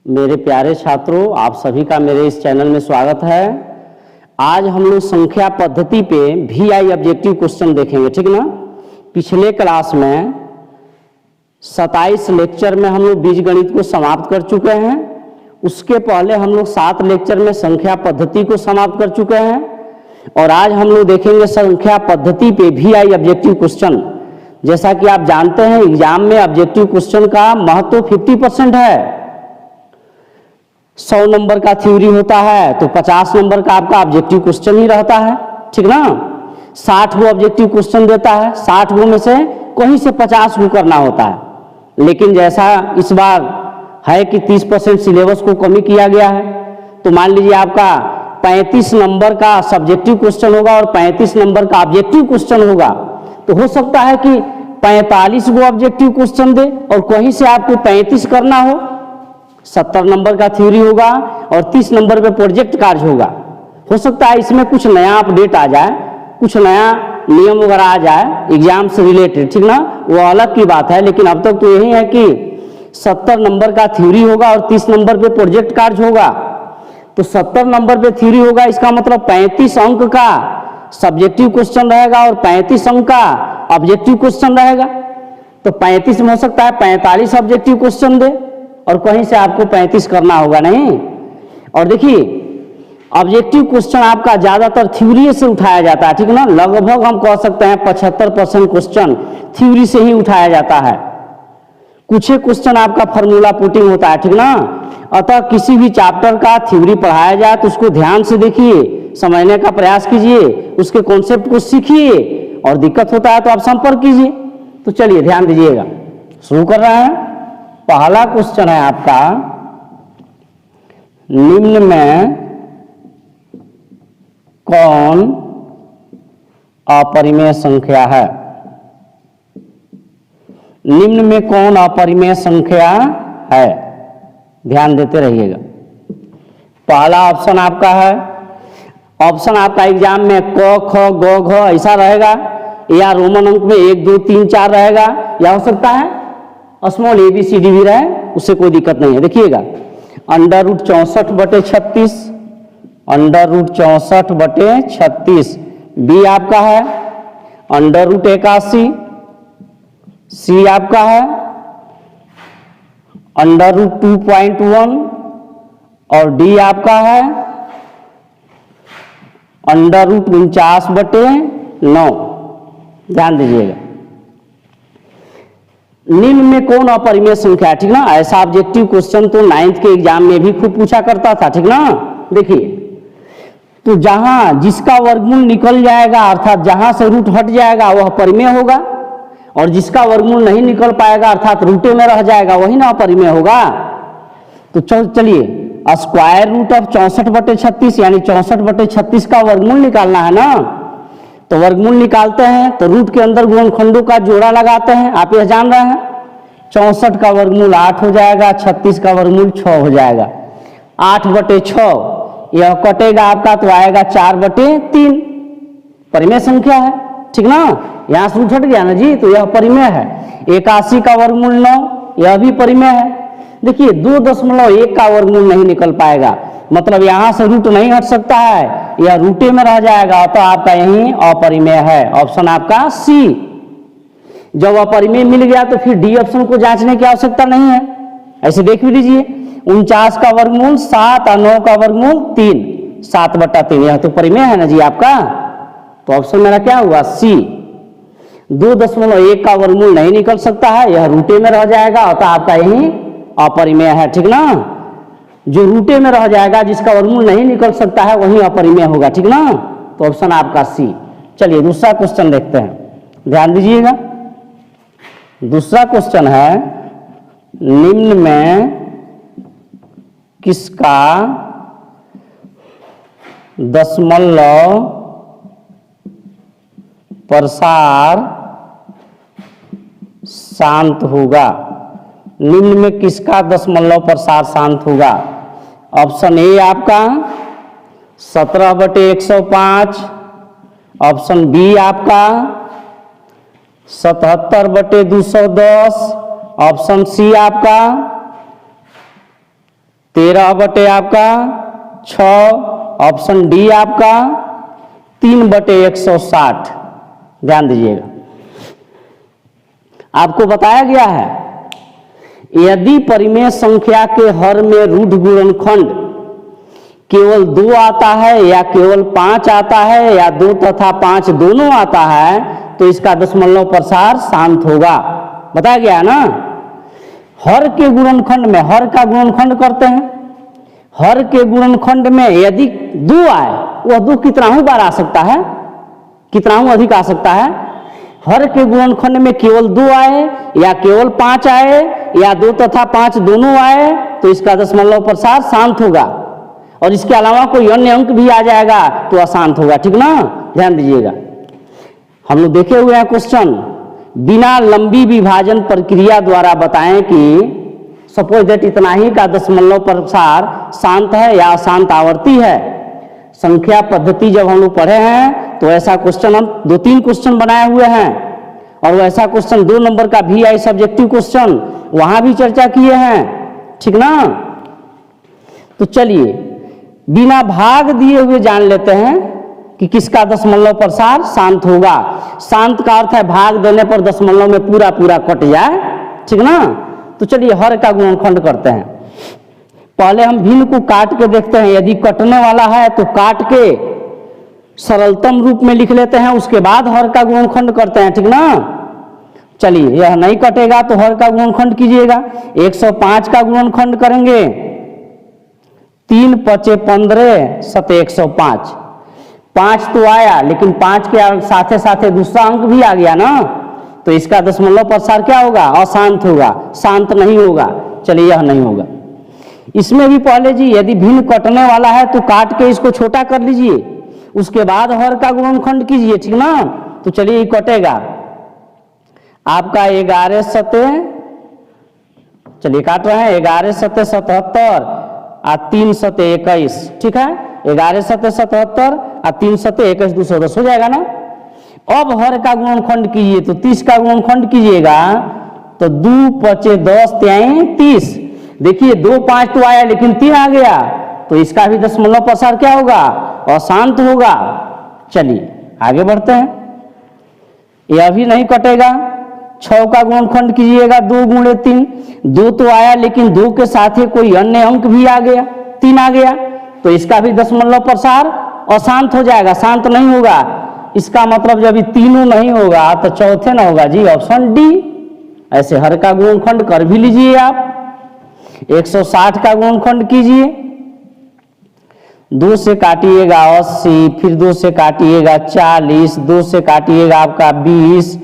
मेरे प्यारे छात्रों, आप सभी का मेरे इस चैनल में स्वागत है। आज हम लोग संख्या पद्धति पे VI ऑब्जेक्टिव क्वेश्चन देखेंगे, ठीक ना। पिछले क्लास में 27 लेक्चर में हम लोग बीजगणित को समाप्त कर चुके हैं। उसके पहले हम लोग 7 लेक्चर में संख्या पद्धति को समाप्त कर चुके हैं और आज हम लोग देखेंगे संख्या पद्धति पे VI ऑब्जेक्टिव क्वेश्चन। जैसा कि आप जानते हैं, एग्जाम में ऑब्जेक्टिव क्वेश्चन का महत्व 50% है। 100 नंबर का थ्योरी होता है तो 50 नंबर का आपका ऑब्जेक्टिव क्वेश्चन ही रहता है, ठीक ना। 60 गो ऑब्जेक्टिव क्वेश्चन देता है, 60 गो में से कहीं से 50 गो करना होता है। लेकिन जैसा इस बार है कि 30% सिलेबस को कमी किया गया है, तो मान लीजिए आपका 35 नंबर का सब्जेक्टिव क्वेश्चन होगा और 35 नंबर का ऑब्जेक्टिव क्वेश्चन होगा। तो हो सकता है कि 45 गो ऑब्जेक्टिव क्वेश्चन दे और कहीं से आपको 35 करना हो। 70 नंबर का थ्योरी होगा और 30 नंबर पे प्रोजेक्ट कार्य होगा। हो सकता है इसमें कुछ नया अपडेट आ जाए, कुछ नया नियम वगैरह आ जाए एग्जाम से रिलेटेड, ठीक ना, वो अलग की बात है। लेकिन अब तक तो यही है कि 70 नंबर का थ्योरी होगा और 30 नंबर पे प्रोजेक्ट कार्य होगा। तो 70 नंबर पे थ्योरी होगा, इसका मतलब 35 अंक का सब्जेक्टिव क्वेश्चन रहेगा और 35 अंक का ऑब्जेक्टिव क्वेश्चन रहेगा। तो 35 में हो सकता है 45 ऑब्जेक्टिव क्वेश्चन दे और कहीं से आपको 35 करना होगा नहीं। और देखिए, ऑब्जेक्टिव क्वेश्चन आपका ज्यादातर थ्योरी से उठाया जाता है, ठीक ना। लगभग हम कह सकते हैं 75% क्वेश्चन थ्योरी से ही उठाया जाता है। कुछ क्वेश्चन आपका फॉर्मूला पुटिंग होता है, ठीक ना। अतः किसी भी चैप्टर का थ्योरी पढ़ाया जाए तो उसको ध्यान से देखिए, समझने का प्रयास कीजिए, उसके कॉन्सेप्ट को सीखिए और दिक्कत होता है तो आप संपर्क कीजिए। तो चलिए ध्यान दीजिएगा, शुरू कर रहे हैं। पहला क्वेश्चन है आपका, निम्न में कौन अपरिमेय संख्या है। निम्न में कौन अपरिमेय संख्या है, ध्यान देते रहिएगा। पहला ऑप्शन आपका है, ऑप्शन आपका एग्जाम में क ख ग घ ऐसा रहेगा या रोमन अंक में 1 2 3 4 रहेगा, या हो सकता है स्मॉल ABCD भी रहे, उससे कोई दिक्कत नहीं है। देखिएगा, √64/36, √64/36 बी आपका है, √81 सी आपका है, √2.1 और डी आपका है √49/9। ध्यान दीजिएगा, निम्न में कौन अपरिमेय संख्या है, ठीक ना। ऐसा ऑब्जेक्टिव क्वेश्चन तो 9th के एग्जाम में भी खूब पूछा करता था, ठीक ना। देखिए, तो जहां जिसका वर्गमूल निकल जाएगा अर्थात जहां से रूट हट जाएगा वह परिमेय होगा, और जिसका वर्गमूल नहीं निकल पाएगा अर्थात रूटे में रह जाएगा वही ना अपरिमेय होगा। तो चलिए, स्क्वायर रूट ऑफ 64/36 यानी 64/36 का वर्गमूल निकालना है ना। तो वर्गमूल निकालते हैं तो रूट के अंदर गुणनखंडों का जोड़ा लगाते हैं, आप यह जान रहे हैं। 64 का वर्गमूल 8 हो जाएगा, 36 का वर्गमूल 6 हो जाएगा। 8/6 यह कटेगा आपका तो आएगा 4/3, परिमेय संख्या है, ठीक ना। यहां से रूट हट गया ना जी, तो यह परिमेय है। 81 का वर्गमूल 9, यह भी परिमेय है। देखिए, 2.1 का वर्गमूल नहीं निकल पाएगा, मतलब यहां से रूट नहीं हट सकता है, यह रूटे में रह जाएगा, तो आपका यही अपरिमेय है। ऑप्शन आपका सी। जब अपरिमेय मिल गया तो फिर डी ऑप्शन को जांचने की आवश्यकता नहीं है। ऐसे देख भी लीजिए, 49 का वर्गमूल 7 और 9 का वर्गमूल 3, 7/3, यह तो परिमेय है ना जी आपका। तो ऑप्शन मेरा क्या हुआ, सी। 2.1 का वर्गमूल नहीं निकल सकता है, यह रूटे में रह जाएगा, तो आपका यही अपरिमेय है, ठीक ना। जो रूटे में रह जाएगा, जिसका वर्गमूल नहीं निकल सकता है वही अपरिमेय होगा, ठीक ना। तो ऑप्शन आपका सी। चलिए दूसरा क्वेश्चन देखते हैं, ध्यान दीजिएगा। दूसरा क्वेश्चन है, निम्न में किसका दशमलव प्रसार शांत होगा। निम्न में किसका दशमलव प्रसार शांत होगा। ऑप्शन ए आपका 17/105, ऑप्शन बी आपका 77/210, ऑप्शन सी आपका 13 बटे आपका 6, ऑप्शन डी आपका 3 बटे 160। ध्यान दीजिएगा, आपको बताया गया है यदि परिमेय संख्या के हर में रूढ़ गुणनखंड केवल 2 आता है या केवल 5 आता है या 2 तथा 5 दोनों आता है तो इसका दशमलव प्रसार शांत होगा। बताया गया है ना। हर के गुणनखंड में, हर का गुणनखंड करते हैं, हर के गुणनखंड में यदि 2 आए, वह 2 कितनाहु बार आ सकता है, कितनाहु अधिक आ सकता है। हर के गुणनखंड में केवल 2 आए या केवल 5 आए या 2 तथा 5 दोनों आए तो इसका दशमलव प्रसार शांत होगा। और इसके अलावा कोई अन्य अंक भी आ जाएगा तो अशांत होगा, ठीक ना। ध्यान दीजिएगा, हम लोग देखे हुए हैं क्वेश्चन, बिना लंबी विभाजन प्रक्रिया द्वारा बताएं कि सपोज दैट इतना ही का दशमलव प्रसार शांत है या अशांत आवर्ती है। संख्या पद्धति जब हम लोग पढ़े हैं तो ऐसा क्वेश्चन हम 2-3 क्वेश्चन बनाए हुए हैं, और वैसा क्वेश्चन 2 नंबर का VI सब्जेक्टिव क्वेश्चन वहां भी चर्चा किए हैं, ठीक ना। तो चलिए बिना भाग दिए हुए जान लेते हैं कि किसका दशमलव प्रसार शांत होगा। शांत का अर्थ है भाग देने पर दशमलव में पूरा पूरा कट जाए, ठीक ना। तो चलिए हर का गुणनखंड करते हैं। पहले हम भिन्न को काट के देखते हैं, यदि कटने वाला है तो काट के सरलतम रूप में लिख लेते हैं, उसके बाद हर का गुणनखंड करते हैं, ठीक ना। चलिए यह नहीं कटेगा तो हर का गुणनखंड कीजिएगा। 105 का गुणनखंड करेंगे, 3 पचे 15 सते 105। 5 तो आया लेकिन 5 के साथे साथे दूसरा अंक भी आ गया ना, तो इसका दशमलव प्रसार क्या होगा, अशांत होगा, शांत नहीं होगा। चलिए यह नहीं होगा। इसमें भी पहले जी यदि भिन्न कटने वाला है तो काट के इसको छोटा कर लीजिए, उसके बाद हर का गुणनखंड कीजिए, ठीक ना। तो चलिए ये कटेगा आपका 11 सते, चलिए काट रहे हैं 11 सते 77 और 3 सते 21, ठीक है। 11 सते 77 और 3 सते 21 210 हो जाएगा ना। अब हर का गुणनखंड कीजिए तो 30 का गुणनखंड कीजिएगा तो 2 पचे 10 त्याई 30। देखिए 2 5 तो आया लेकिन 3 आ गया, तो इसका भी दशमलव प्रसार क्या होगा, अशांत होगा। चलिए आगे बढ़ते हैं, यह भी नहीं कटेगा। 6 का गुणनखंड कीजिएगा 2 गुणे 3, 2 तो आया लेकिन 2 के साथ ही कोई अन्य अंक भी आ गया, 3 आ गया, तो इसका भी दशमलव प्रसार अशांत हो जाएगा, शांत नहीं होगा। इसका मतलब जब ये तीनों नहीं होगा तो चौथे ना होगा जी, ऑप्शन डी। ऐसे हर का गुणनखंड कर भी लीजिए आप। 160 का गुणनखंड कीजिए, 2 से काटिएगा 80, फिर 2 से काटिएगा 40, 2 से काटिएगा आपका 20,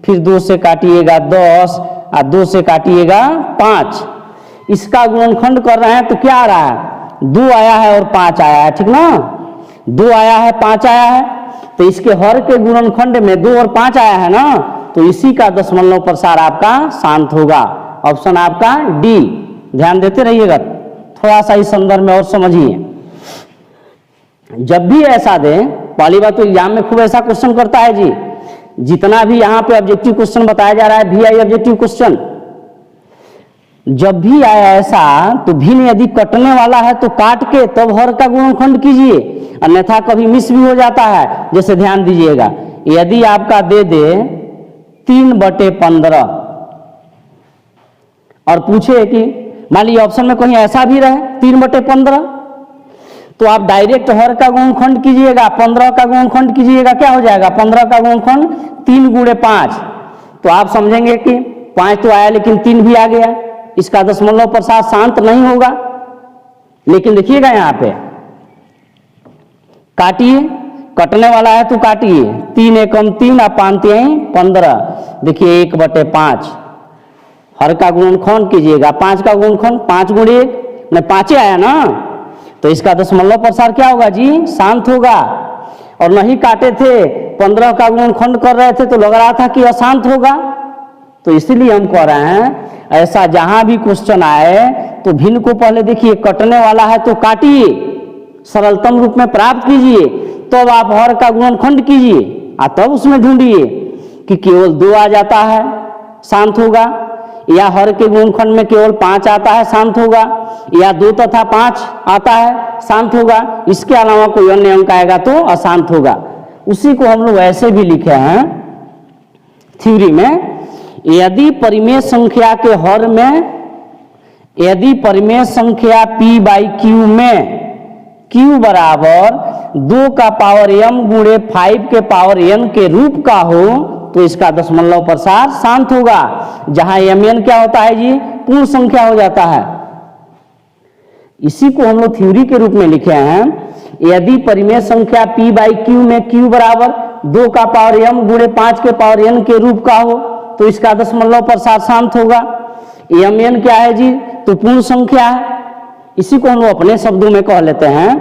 फिर 2 से काटिएगा 10 और 2 से काटिएगा 5। इसका गुणनखंड कर रहे हैं तो क्या आ रहा है, 2 आया है और 5 आया है, ठीक ना। 2 आया है 5 आया है, तो इसके हर के गुणनखंड में 2 और 5 आया है ना, तो इसी का दशमलव प्रसार आपका शांत होगा। ऑप्शन आपका डी। ध्यान देते रहिएगा, थोड़ा सा इस संदर्भ में और समझिए। जब भी ऐसा दें, पहली बात तो एग्जाम में खूब ऐसा क्वेश्चन करता है जी, जितना भी यहाँ पे ऑब्जेक्टिव क्वेश्चन बताया जा रहा है VI ऑब्जेक्टिव क्वेश्चन, जब भी आया ऐसा तो भिन्न यदि कटने वाला है तो काट के तब हर का गुणनखंड कीजिए, अन्यथा कभी मिस भी हो जाता है। जैसे ध्यान दीजिएगा, यदि आपका दे दे 3 बटे 15 और पूछे कि मान लीजिए ऑप्शन में कहीं ऐसा भी रहे 3 बटे 15, तो आप डायरेक्ट हर का गुणनखंड कीजिएगा, 15 का गुणनखंड कीजिएगा, क्या हो जाएगा 15 का गुणनखंड 3 गुणे 5, तो आप समझेंगे कि 5 तो आया लेकिन 3 भी आ गया, इसका दशमलव प्रसार शांत नहीं होगा। लेकिन देखिएगा यहाँ पे काटिए, कटने वाला है तो काटिए, 3 एकम 3 और 5 तिहाई 15। देखिए 1 बटे 5 हर का गुणनखंड कीजिएगा, 5 का गुणनखंड 5 गुणे 1 नहीं 5 आया ना, तो इसका दशमलव प्रसार क्या होगा जी, शांत होगा। और नहीं काटे थे 15 का गुणनखंड कर रहे थे तो लग रहा था कि अशांत होगा, तो इसीलिए हम कह रहे हैं ऐसा जहां भी क्वेश्चन आए तो भिन्न को पहले देखिए, कटने वाला है तो काटिए, सरलतम रूप में प्राप्त कीजिए, तब आप हर का गुणनखंड कीजिए और तब उसमें ढूंढिए कि केवल 2 आ जाता है शांत होगा, या हर के गुणनखंड में केवल 5 आता है, शांत होगा, या 2 तथा 5 आता है, शांत होगा, इसके अलावा कोई अन्य अंक आएगा तो अशांत होगा। उसी को हम लोग ऐसे भी लिखे हैं थ्योरी में, यदि परिमेय संख्या के हर में, यदि परिमेय संख्या p बाई क्यू में q बराबर 2 का पावर m गुणे 5 के पावर n के रूप का हो तो इसका दशमलव प्रसार शांत होगा, जहां mn क्या होता है जी, पूर्ण संख्या हो जाता है। इसी को हम लोग थ्योरी के रूप में लिखे हैं, यदि परिमेय संख्या p बाई क्यू में q बराबर 2 का पावर m गुणे 5 के पावर n के रूप का हो तो इसका दशमलव प्रसार शांत होगा। mn क्या है जी, तो पूर्ण संख्या है। इसी को हम लोग अपने शब्दों में कह लेते हैं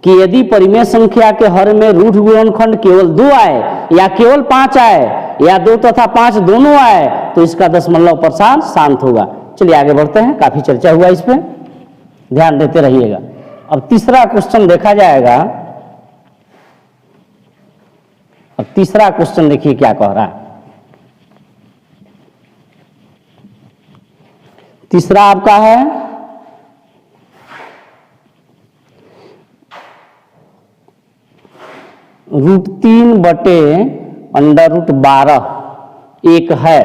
कि यदि परिमेय संख्या के हर में रूट गुणनखंड केवल 2 आए या केवल 5 आए या 2 तथा 5 दोनों आए तो इसका दशमलव प्रसार शांत होगा। चलिए आगे बढ़ते हैं, काफी चर्चा हुआ इस पे, ध्यान देते रहिएगा। अब तीसरा क्वेश्चन देखा जाएगा। अब तीसरा क्वेश्चन देखिए क्या कह रहा है। तीसरा आपका है √3 बटे √12 एक है।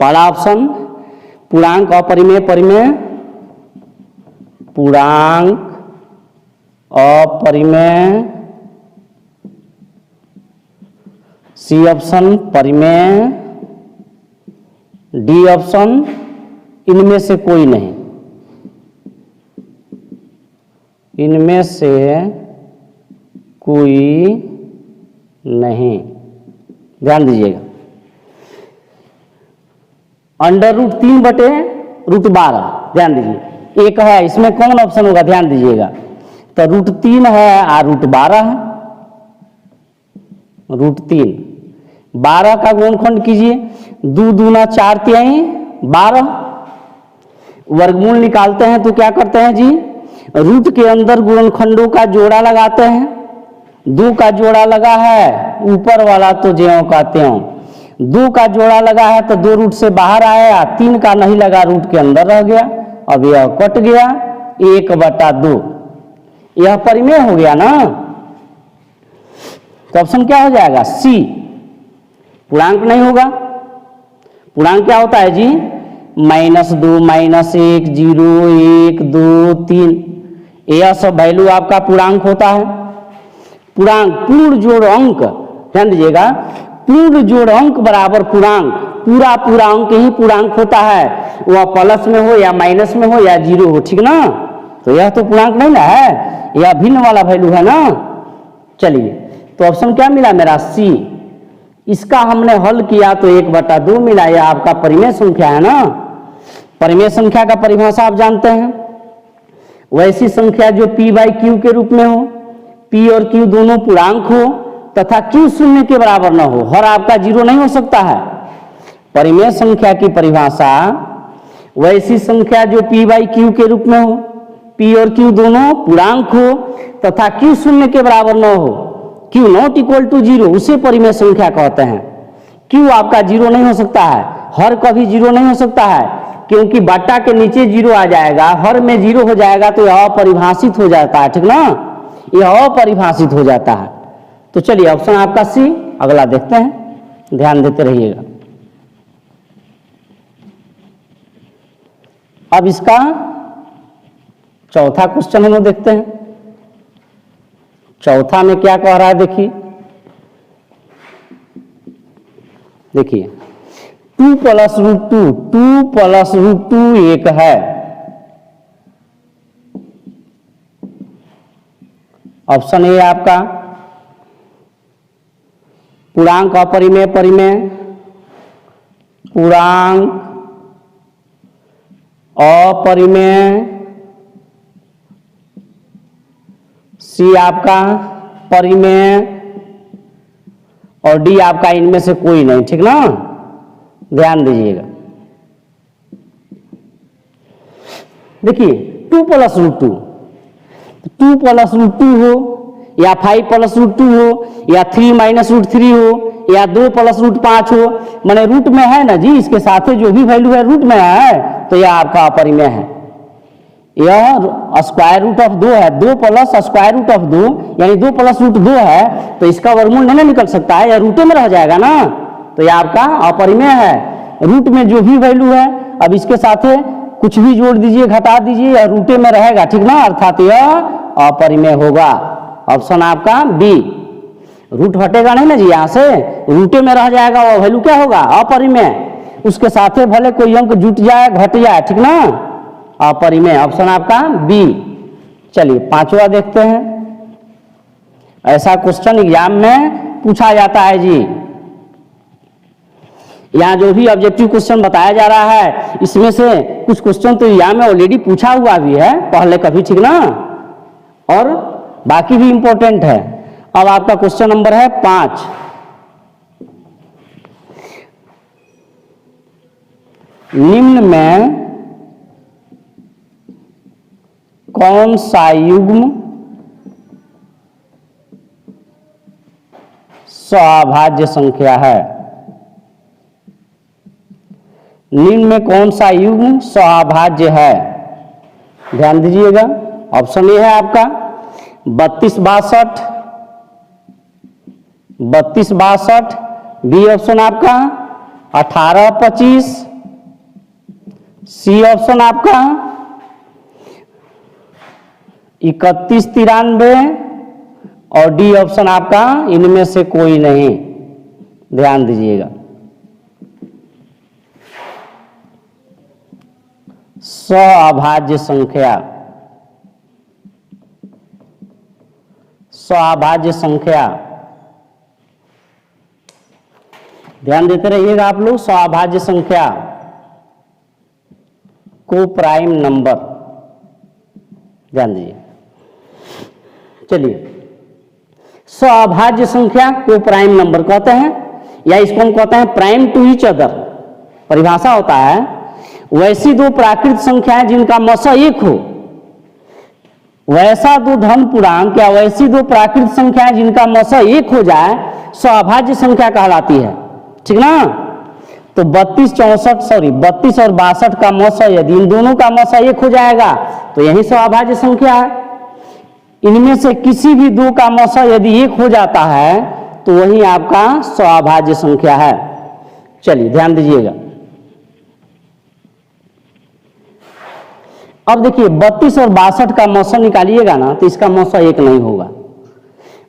पहला ऑप्शन पूर्णांक अपरिमेय परिमेय, पूर्णांक अपरिमेय, सी ऑप्शन परिमेय, डी ऑप्शन इनमें से कोई नहीं, इनमें से कोई नहीं। ध्यान दीजिएगा, √3 बटे √12, ध्यान दीजिए एक है, इसमें कौन ऑप्शन होगा, ध्यान दीजिएगा। तो √3 है और √12 है। √3 12 का गुणनखंड कीजिए, 2 दूना 4 तिहाई 12, वर्गमूल निकालते हैं तो क्या करते हैं जी, रूट के अंदर गुणनखंडों का जोड़ा लगाते हैं। 2 का जोड़ा लगा है, ऊपर वाला तो ज्यों का त्यों, 2 का जोड़ा लगा है तो 2 रूट से बाहर आया, 3 का नहीं लगा, रूट के अंदर रह गया। अब यह कट गया, 1/2, यह परिमेय हो गया ना। तो ऑप्शन क्या हो जाएगा, सी। पूर्णांक नहीं होगा, पूर्णांक क्या होता है जी, -2, -1, 0, 1, 2, 3, यह सब वैल्यू आपका पूर्णांक होता है। पूर्णांक पूर्ण जोड़ अंक, ध्यान दीजिएगा, पूर्ण जोड़ अंक बराबर पूर्णांक, पूरा पूरा अंक ही पूर्णांक होता है, वह प्लस में हो या माइनस में हो या 0 हो, ठीक ना। तो यह तो पूर्णांक नहीं ना है, यह भिन्न वाला वैल्यू है ना। चलिए, तो ऑप्शन क्या मिला मेरा, सी। इसका हमने हल किया तो 1/2 मिला, यह आपका परिमेय संख्या है ना। परिमेय संख्या का परिभाषा आप जानते हैं, वैसी संख्या जो p बाई क्यू के रूप में हो, p और q दोनों पूर्णांक हो तथा q 0 के बराबर न हो, हर आपका 0 नहीं हो सकता है। परिमेय संख्या की परिभाषा वैसी संख्या जो p बाई क्यू के रूप में हो, p और q दोनों पूर्णांक हो तथा q 0 के बराबर न हो, q नॉट इक्वल टू 0, उसे परिमेय संख्या कहते हैं। q आपका 0 नहीं हो सकता है, हर कभी 0 नहीं हो सकता है, क्योंकि बट्टा के नीचे 0 आ जाएगा, हर में 0 हो जाएगा तो यह अपरिभाषित हो जाता है, ठीक ना, यह अपरिभाषित हो जाता है। तो चलिए ऑप्शन आपका सी। अगला देखते हैं, ध्यान देते रहिएगा। अब इसका चौथा क्वेश्चन हम लोग देखते हैं। चौथा में क्या कह रहा है, देखिए 2 + √2, 2 + √2 एक है। ऑप्शन ए आपका पूर्णांक अपरिमेय परिमेय, पूर्णांक अपरिमेय, सी आपका परिमेय और डी आपका इनमें से कोई नहीं, ठीक ना। ध्यान दीजिएगा, देखिए 2 + √2, 2 + √2 हो या 5 + √2 हो या 3 - √3 हो या 2 प्लस रूट 5 हो, माने रूट में है ना जी, इसके साथ जो भी वैल्यू है रूट में है, तो यह आपका अपरिमेय है। यह स्क्वायर रूट ऑफ 2 है, 2 प्लस स्क्वायर रूट ऑफ 2 यानी 2 प्लस रूट 2 है, तो इसका वर्गमूल नहीं निकल सकता है, यह रूटे में रह जाएगा ना, तो यह आपका अपरिमेय है। रूट में जो भी वैल्यू है, अब इसके साथ कुछ भी जोड़ दीजिए, घटा दीजिए, यह रूटे में रहेगा, ठीक ना, अर्थात यह अपरिमेय होगा। ऑप्शन आपका बी। रूट हटेगा नहीं ना जी, यहाँ से रूटे में रह जाएगा, वो वैल्यू क्या होगा, अपरिमेय। उसके साथ भले कोई अंक जुट जाए घट जाए, ठीक ना, अपरिमेय। ऑप्शन आपका बी। चलिए 5वां देखते हैं। ऐसा क्वेश्चन एग्जाम में पूछा जाता है जी। यहाँ जो भी ऑब्जेक्टिव क्वेश्चन बताया जा रहा है, इसमें से कुछ क्वेश्चन तो एग्जाम में ऑलरेडी पूछा हुआ भी है पहले कभी, ठीक ना, और बाकी भी इंपॉर्टेंट है। अब आपका क्वेश्चन नंबर है 5। निम्न में कौन सा युग्म सभाज्य संख्या है? निम्न में कौन सा युग्म सभाज्य है? ध्यान दीजिएगा, ऑप्शन ए है आपका 32 62, 32 62, बी ऑप्शन आपका 18 25, सी ऑप्शन आपका 31 93 और डी ऑप्शन आपका इनमें से कोई नहीं। ध्यान दीजिएगा, सभाज्य संख्या, सभाज्य संख्या, ध्यान देते रहिएगा आप लोग। सभाज्य संख्या को प्राइम नंबर, ध्यान दीजिए। चलिए, सभाज्य संख्या को प्राइम नंबर कहते हैं, या इसको हम कहते हैं प्राइम टू ईच अदर। परिभाषा होता है वैसी दो प्राकृत संख्याएं जिनका मसा एक हो, वैसा दो धन पूर्णांक या वैसी दो प्राकृत संख्याएं जिनका मसा एक हो जाए, सभाज्य संख्या कहलाती है, ठीक ना। तो 32 और 62 का मसा यदि इन दोनों का मसा एक हो जाएगा तो यही सभाज्य संख्या है। इनमें से किसी भी दो का मसा यदि एक हो जाता है तो वही आपका सभाज्य संख्या है। चलिए ध्यान दीजिएगा। अब देखिए 32 और 62 का मौसा निकालिएगा ना, तो इसका मौसा एक नहीं होगा।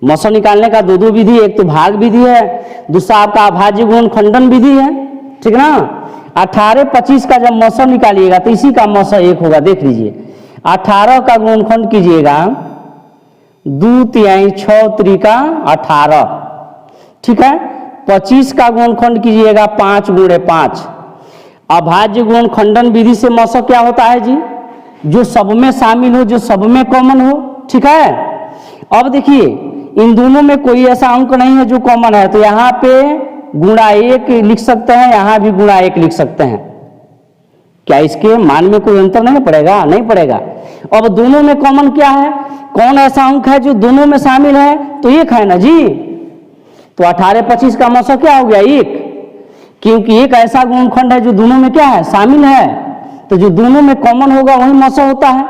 मौसा निकालने का दो विधि, एक तो भाग विधि है, दूसरा आपका अभाज्य गुणनखंडन विधि है, ठीक ना। 18 25 का जब मौसा निकालिएगा तो इसी का मौसा एक होगा। देख लीजिए, 18 का गुणनखंड कीजिएगा 2 तिहाई 6 त्रिका 18, ठीक है। 25 का गुणनखंड कीजिएगा 5 गुणे 5। अभाज्य गुणनखंडन विधि से मौसा क्या होता है जी, जो सब में शामिल हो, जो सब में कॉमन हो, ठीक है। अब देखिए इन दोनों में कोई ऐसा अंक नहीं है जो कॉमन है, तो यहाँ पे गुणा 1 लिख सकते हैं, यहाँ भी गुणा 1 लिख सकते हैं। क्या इसके मान में कोई अंतर नहीं पड़ेगा? नहीं पड़ेगा। अब दोनों में कॉमन क्या है, कौन ऐसा अंक है जो दोनों में शामिल है? तो 1 है ना जी। तो 18 25 का मौसा क्या हो गया? 1, क्योंकि एक ऐसा गुणनखंड है जो दोनों में क्या है, शामिल है। तो जो दोनों में कॉमन होगा वही मौसा होता है,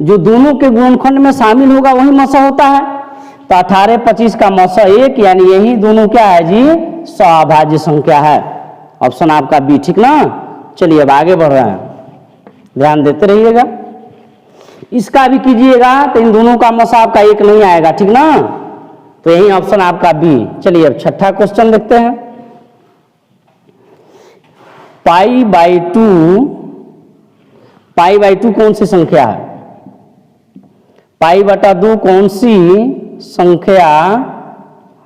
जो दोनों के गुणनखंड में शामिल होगा वही मौसा होता है। तो 18 25 का मौसा 1, यानी यही दोनों क्या है जी, सभाज्य संख्या है। ऑप्शन आपका बी, ठीक ना। चलिए अब आगे बढ़ रहे हैं, ध्यान देते रहिएगा। इसका भी कीजिएगा तो इन दोनों का मौसा आपका 1 नहीं आएगा, ठीक ना। तो यही ऑप्शन आपका बी। चलिए अब छठा क्वेश्चन देखते हैं। π/2 कौन सी संख्या है? π/2 कौन सी संख्या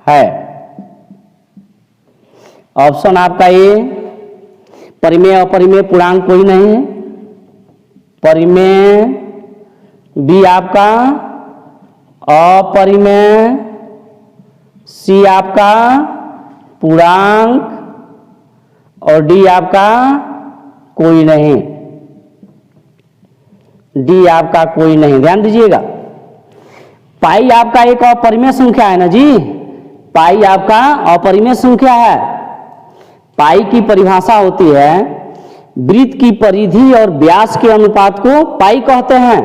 है? ऑप्शन आपका ए, परिमेय अपरिमेय पूर्णांक कोई नहीं है, परिमेय। बी आपका अपरिमेय, सी आपका पूर्णांक और डी आपका कोई नहीं। डी आपका कोई नहीं। ध्यान दीजिएगा, पाई आपका एक अपरिमेय संख्या है ना जी, पाई आपका अपरिमेय संख्या है। पाई की परिभाषा होती है वृत्त की परिधि और व्यास के अनुपात को पाई कहते हैं।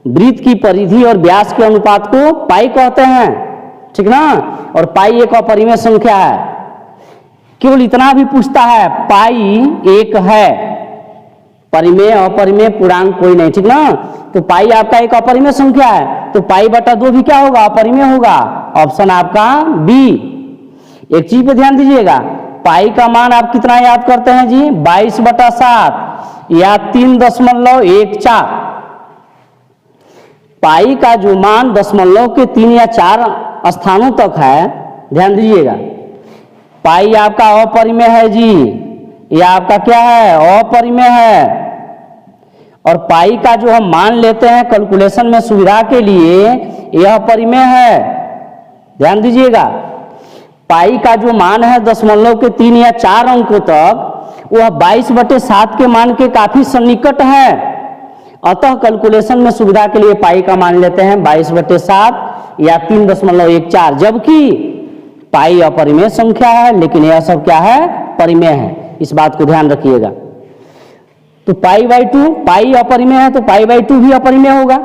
वृत्त की परिधि और व्यास के अनुपात को पाई कहते हैं, ठीक ना। और पाई एक अपरिमेय संख्या है। केवल इतना भी पूछता है पाई एक है, परिमेय अपरिमेय पूर्णांक कोई नहीं, ठीक ना। तो पाई आपका एक अपरिमेय संख्या है, तो पाई बटा 2 भी क्या होगा, अपरिमेय होगा। ऑप्शन आपका बी। एक चीज पे ध्यान दीजिएगा, पाई का मान आप कितना याद करते हैं जी, 22/7 या 3.14। पाई का जो मान दशमलव के 3 या 4 स्थानों तक है, ध्यान दीजिएगा। पाई आपका अपरिमेय है जी, यह आपका क्या है, अपरिमेय है। और पाई का जो हम मान लेते हैं कैलकुलेशन में सुविधा के लिए, यह परिमेय है। ध्यान दीजिएगा, पाई का जो मान है दशमलव के 3 या 4 अंकों तक, वह 22/7 के मान के काफी सन्निकट है। अतः कैलकुलेशन में सुविधा के लिए पाई का मान लेते हैं 22/7 या 3.14, जबकि पाई अपरिमेय संख्या है, लेकिन यह सब क्या है, परिमेय है। इस बात को ध्यान रखिएगा। तो पाई/2, पाई अपरिमेय है तो पाई/2 भी अपरिमेय होगा।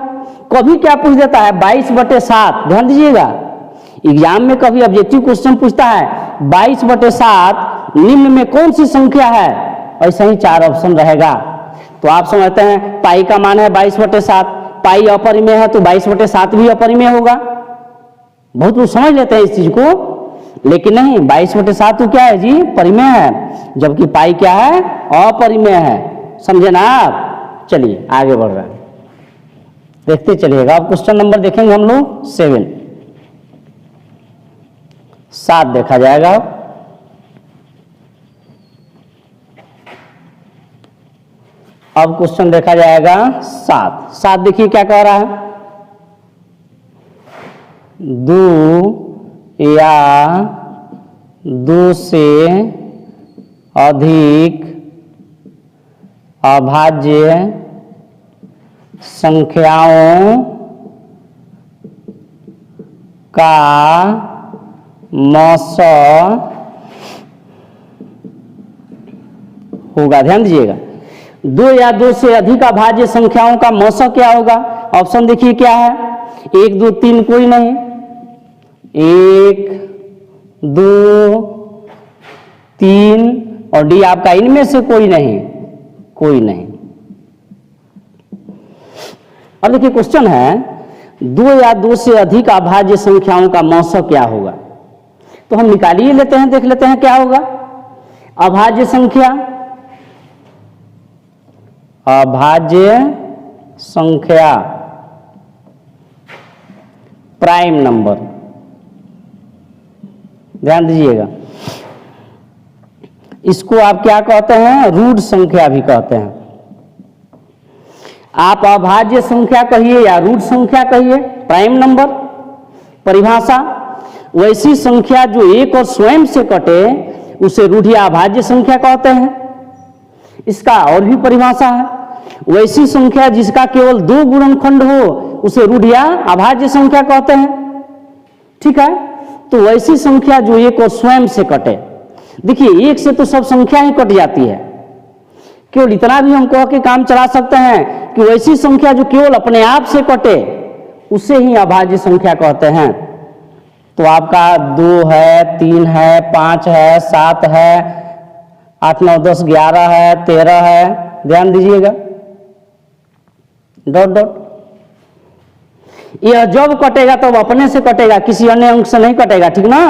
कभी क्या पूछ देता है 22/7, ध्यान दीजिएगा। एग्जाम में कभी ऑब्जेक्टिव क्वेश्चन पूछता है 22/7 निम्न में कौन सी संख्या है, ऐसा ही 4 ऑप्शन रहेगा। तो आप समझते हैं पाई का मान है 22/7, पाई अपरिमेय है तो 22/7 भी अपरिमेय होगा। बहुत लोग समझ लेते हैं इस चीज को, लेकिन नहीं, 22/7 तो क्या है जी, परिमेय है, जबकि पाई क्या है, अपरिमेय है। समझे ना आप। चलिए आगे बढ़ रहे हैं, देखते चलिएगा। अब क्वेश्चन नंबर देखेंगे हम लोग 7 देखा जाएगा। अब क्वेश्चन देखा जाएगा 7 देखिए क्या कह रहा है, 2 या 2 से अधिक अभाज्य संख्याओं का मौसा होगा। ध्यान दीजिएगा, 2 या 2 से अधिक अभाज्य संख्याओं का मौसा क्या होगा। ऑप्शन देखिए क्या है, 1 2 3 कोई नहीं, 1 2 3 और डी आपका इनमें से कोई नहीं, कोई नहीं। अब देखिए क्वेश्चन है 2 या 2 से अधिक अभाज्य संख्याओं का मौसा क्या होगा। तो हम निकालिए लेते हैं, देख लेते हैं क्या होगा। अभाज्य संख्या, अभाज्य संख्या प्राइम नंबर, ध्यान दीजिएगा। इसको आप क्या कहते हैं, रूट संख्या भी कहते हैं। आप अभाज्य संख्या कहिए या रूट संख्या कहिए, प्राइम नंबर परिभाषा, वैसी संख्या जो एक और स्वयं से कटे उसे रूढ़ या अभाज्य संख्या कहते हैं। इसका और भी परिभाषा है, वैसी संख्या जिसका केवल 2 गुणनखंड हो उसे रूढ़ या अभाज्य संख्या कहते हैं। ठीक है, तो वैसी संख्या जो एक और स्वयं से कटे। देखिए एक से तो सब संख्या ही कट जाती है, केवल इतना भी हम कह के काम चला सकते हैं कि वैसी संख्या जो केवल अपने आप से कटे उसे ही अभाज्य संख्या कहते हैं। तो आपका 2 है, 3 है, 5 है, 7 है, 8 9 10 11 है, 13 है, ध्यान दीजिएगा, डॉट डॉट। यह जब कटेगा तब अपने से कटेगा, किसी अन्य अंक से नहीं कटेगा, ठीक ना।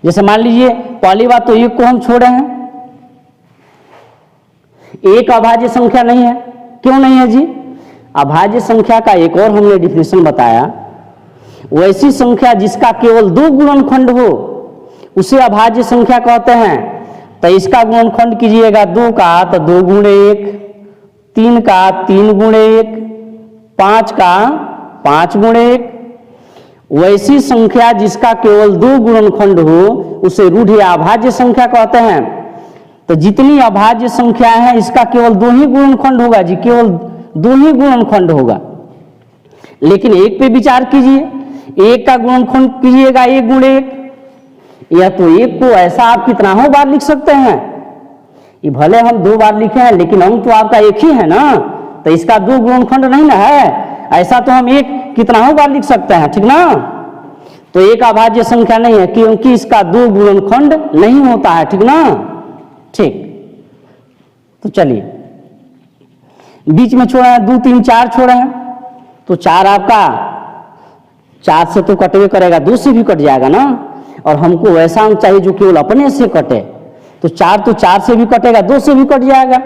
जैसे मान लीजिए पहली बात तो 1 को हम छोड़े हैं, 1 अभाज्य संख्या नहीं है। क्यों नहीं है जी, अभाज्य संख्या का एक और हमने डिफिनेशन बताया, वैसी संख्या जिसका केवल 2 गुणनखंड हो उसे अभाज्य संख्या कहते हैं। तो इसका गुणनखंड कीजिएगा 2 का तो 2 गुणे 1, 3 का 3 गुणे 1, 5 का 5 गुणे 1। वैसी संख्या जिसका केवल 2 गुणनखंड हो उसे रूढ़ या अभाज्य संख्या कहते हैं। तो जितनी अभाज्य संख्या है इसका केवल 2 ही गुणनखंड होगा जी, केवल 2 ही गुणनखंड होगा। लेकिन एक पे विचार कीजिए, 1 का गुणनखंड कीजिएगा 1 गुणे 1, या तो एक को ऐसा आप कितना हो बार लिख सकते हैं, ये भले हम 2 बार लिखे हैं लेकिन अंक तो आपका एक ही है ना, तो इसका 2 गुणनखंड नहीं ना है, ऐसा तो हम एक कितना हो बार लिख सकते हैं, ठीक ना। तो एक अभाज्य संख्या नहीं है क्योंकि इसका 2 गुणनखंड नहीं होता है, ठीक ना। ठीक, तो चलिए बीच में छोड़ा है 2 3 4 छोड़ा है, तो 4 आपका 4 से तो कटवे करेगा, 2 से भी कट जाएगा ना, और हमको वैसा अंक चाहिए जो केवल अपने से कटे, तो 4 से भी कटेगा, 2 से भी कट जाएगा,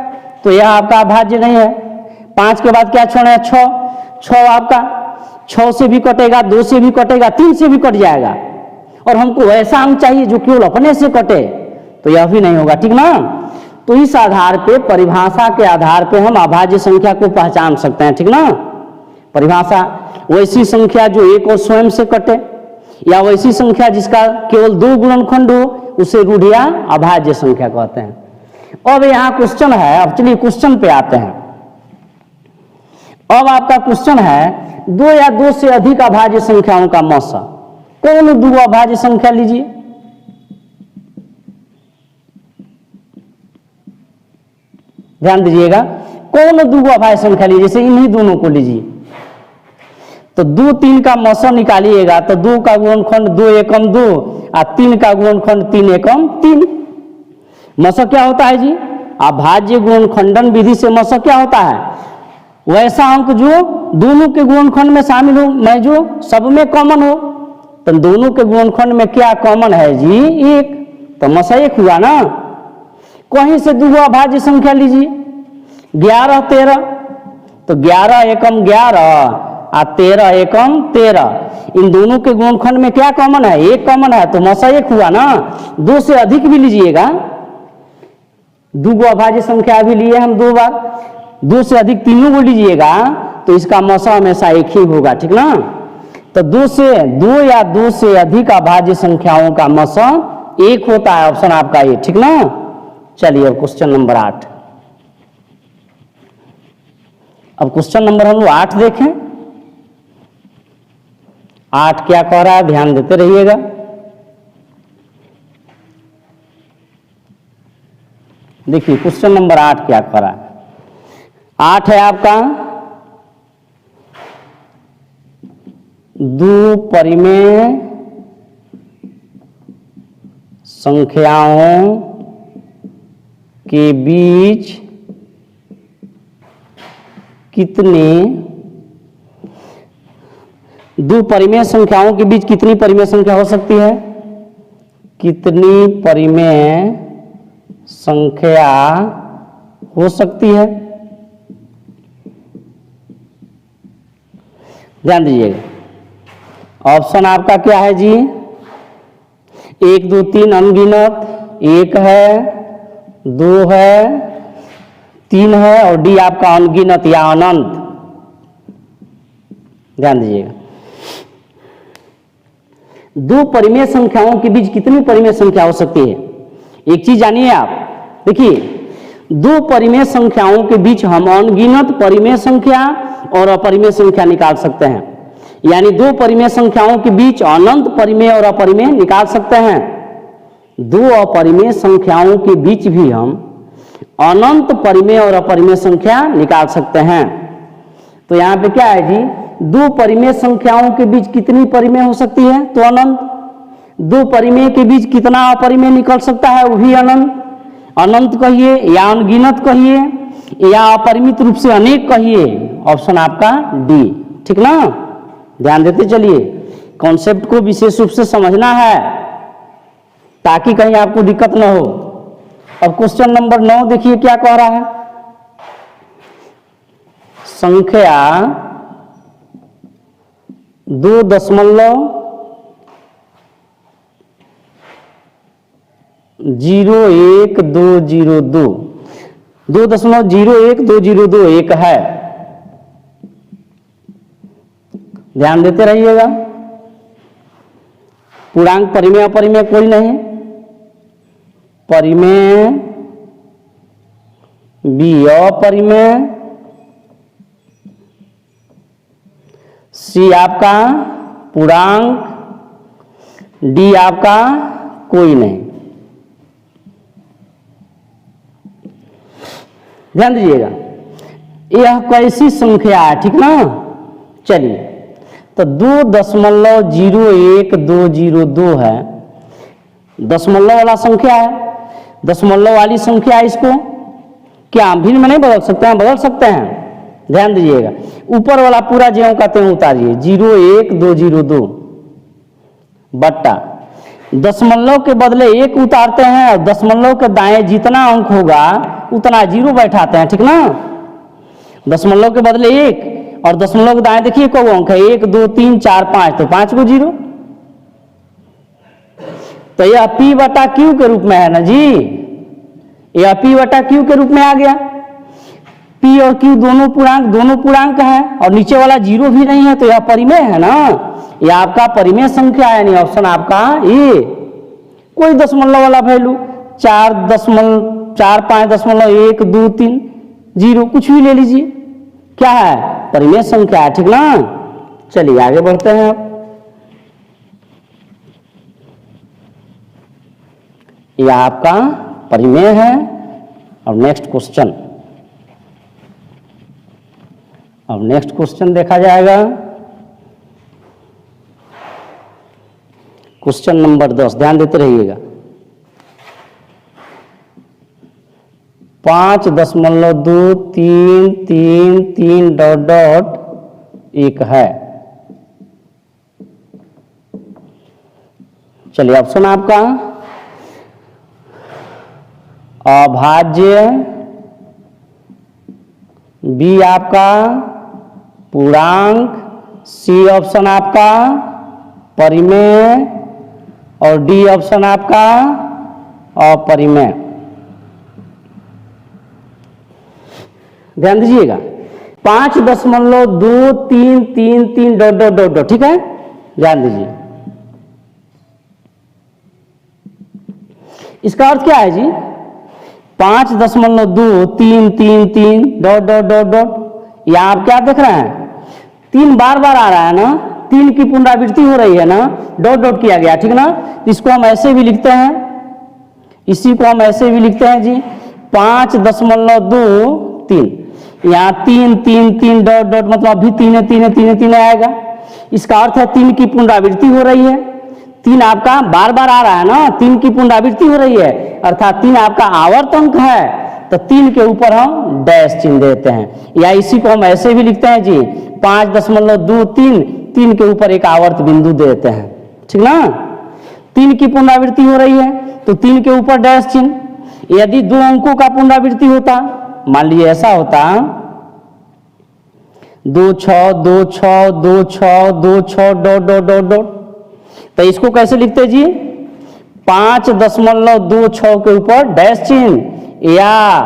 तो यह आपका अभाज्य नहीं है। 5 के बाद क्या छोड़ा है 6 आपका 6 से भी कटेगा, 2 से भी कटेगा, 3 से भी कट जाएगा, और हमको वैसा अंक चाहिए जो केवल अपने से कटे, तो यह भी नहीं होगा, ठीक ना। तो इस आधार पे, परिभाषा के आधार पे हम अभाज्य संख्या को पहचान सकते हैं, ठीक ना। परिभाषा वैसी संख्या जो एक और स्वयं से कटे, या वैसी संख्या जिसका केवल 2 गुणनखंड हो, उसे रूढ़िया अभाज्य संख्या कहते हैं। अब यहाँ क्वेश्चन है, अब चलिए क्वेश्चन पे आते हैं। अब आपका क्वेश्चन है 2 या 2 से अधिक अभाज्य संख्याओं का मौसा। कौन 2 अभाज्य संख्या लीजिए, ध्यान दीजिएगा, कौन 2 अभाज्य संख्या लीजिए, जैसे इन्हीं दोनों को लीजिए, तो 2 3 का मौसा निकालिएगा, तो 2 का गुणनखंड 2 एकम 2 और 3 का गुणनखंड 3 एकम 3। मौसा क्या होता है जी, अभाज्य गुणनखंडन विधि से मौसा क्या होता है, वैसा अंक जो दोनों के गुणनखंड में शामिल हो, मैं जो सब में कॉमन हो, तो दोनों के गुणनखंड में क्या कॉमन है जी, 1, तो मौसा 1 हुआ ना। कहीं से 2 अभाज्य संख्या लीजिए, 11 13, तो 11 एकम 11 और 13 एकम 13, इन दोनों के गुणनखंड में क्या कॉमन है, 1 कॉमन है, तो मौसा 1 हुआ ना। 2 से अधिक भी लीजिएगा, 2 अभाज्य संख्या भी लिए हम 2 बार, 2 से अधिक तीनों को लीजिएगा तो इसका मौसा हमेशा 1 ही होगा, ठीक ना। तो 2 या 2 से अधिक अभाज्य संख्याओं का मौसा 1 होता है, ऑप्शन आपका ये, ठीक ना। चलिए अब क्वेश्चन नंबर 8, अब क्वेश्चन नंबर हम 8 देखें। 8 क्या कह रहा है, ध्यान देते रहिएगा। देखिए क्वेश्चन नंबर 8 क्या कह रहा है। 8 है आपका 2 परिमेय संख्याओं के बीच कितने, 2 परिमेय संख्याओं के बीच कितनी परिमेय संख्या हो सकती है, कितनी परिमेय संख्या हो सकती है, ध्यान दीजिएगा। ऑप्शन आपका क्या है जी, 1 2 3 अनगिनत, 1 है, 2 है, 3 है, और डी आपका अनगिनत या अनंत। ध्यान दीजिएगा, 2 परिमेय संख्याओं के बीच कितनी परिमेय संख्या हो सकती है। एक चीज जानिए आप, देखिए 2 परिमेय संख्याओं के बीच हम अनगिनत परिमेय संख्या और अपरिमेय संख्या निकाल सकते हैं, यानी 2 परिमेय संख्याओं के बीच अनंत परिमेय और अपरिमेय निकाल सकते हैं। 2 अपरिमेय संख्याओं के बीच भी हम अनंत परिमेय और अपरिमेय संख्या निकाल सकते हैं। तो यहाँ पे क्या है जी, 2 परिमेय संख्याओं के बीच कितनी परिमेय हो सकती है, तो अनंत। 2 परिमेय के बीच कितना अपरिमेय निकल सकता है, वो भी अनंत। अनंत कहिए या अनगिनत कहिए या अपरिमित रूप से अनेक कहिए, ऑप्शन आपका डी, ठीक ना। ध्यान देते चलिए, कॉन्सेप्ट को विशेष रूप से समझना है ताकि कहीं आपको दिक्कत न हो। अब क्वेश्चन नंबर 9 देखिए क्या कह रहा है, संख्या 2.01202 2.01202 एक है, ध्यान देते रहिएगा। पूर्णांक परिमेय अपरिमेय कोई नहीं, परिमेय बी अपरिमेय, सी आपका पूर्णांक, डी आपका कोई नहीं। ध्यान दीजिएगा, यह कैसी संख्या है, ठीक ना। चलिए, तो 2.01202 है, दशमलव वाला संख्या है, दशमलव वाली संख्या है। इसको क्या भिन्न में नहीं बदल सकते हैं? बदल सकते हैं। ध्यान दीजिएगा, ऊपर वाला पूरा ज्यों का त्यों उतारिए, 01202 बट्टा दशमलव के बदले 1 उतारते हैं और दशमलव के दाएं जितना अंक होगा उतना 0 बैठाते हैं, ठीक ना। दशमलव के बदले 1 और दशमलव के दाएं देखिए को अंक है 1 2 3 4 5, तो 5 को 0। तो यह P बटा Q के रूप में है ना जी, यह P बटा Q के रूप में आ गया। P और Q दोनों पूर्णांक है और नीचे वाला 0 भी नहीं है, तो यह परिमेय है ना। यह आपका परिमेय संख्या है, यानी ऑप्शन आपका ए। कोई दशमलव वाला वैल्यू 4, 5.1, 2, 3, 0 कुछ भी ले लीजिए, क्या है? परिमेय संख्या है, ठीक ना। चलिए आगे बढ़ते हैं। आप यह आपका परिमेय है। और नेक्स्ट क्वेश्चन देखा जाएगा। क्वेश्चन नंबर 10, ध्यान देते रहिएगा। 5.233 है। चलिए, ऑप्शन आपका अभाज्य, बी आपका पूर्णांक, सी ऑप्शन आपका परिमेय और डी ऑप्शन आपका अपरिमेय। ध्यान दीजिएगा, 5.233 ठीक है। ध्यान दीजिए, इसका अर्थ क्या है जी? 5.2333 यहां आप क्या देख रहे हैं? 3 बार बार आ रहा है ना, 3 की पुनरावृत्ति हो रही है ना, डॉट किया गया, ठीक ना। इसको हम ऐसे भी लिखते हैं, इसी को हम ऐसे भी लिखते हैं जी, 5.23 यहाँ 3 डॉट मतलब अभी 3 आएगा। इसका अर्थ है 3 की पुनरावृत्ति हो रही है। 3 आपका बार बार आ रहा है ना, 3 की पुनरावृत्ति हो रही है, अर्थात 3 आपका आवर्त अंक है, तो 3 के ऊपर हम डैश चिन्ह देते हैं। या इसी को हम ऐसे भी लिखते हैं जी, 5.23 3 के ऊपर एक आवर्त बिंदु देते हैं, ठीक ना। 3 की पुनरावृत्ति हो रही है तो 3 के ऊपर डैश चिन्ह। यदि 2 अंकों का पुनरावृत्ति होता, मान लीजिए ऐसा होता 2 6 2 6 2 6 2 6 डॉट, तो इसको कैसे लिखते जी? 5.26 के ऊपर डैश चिन्ह या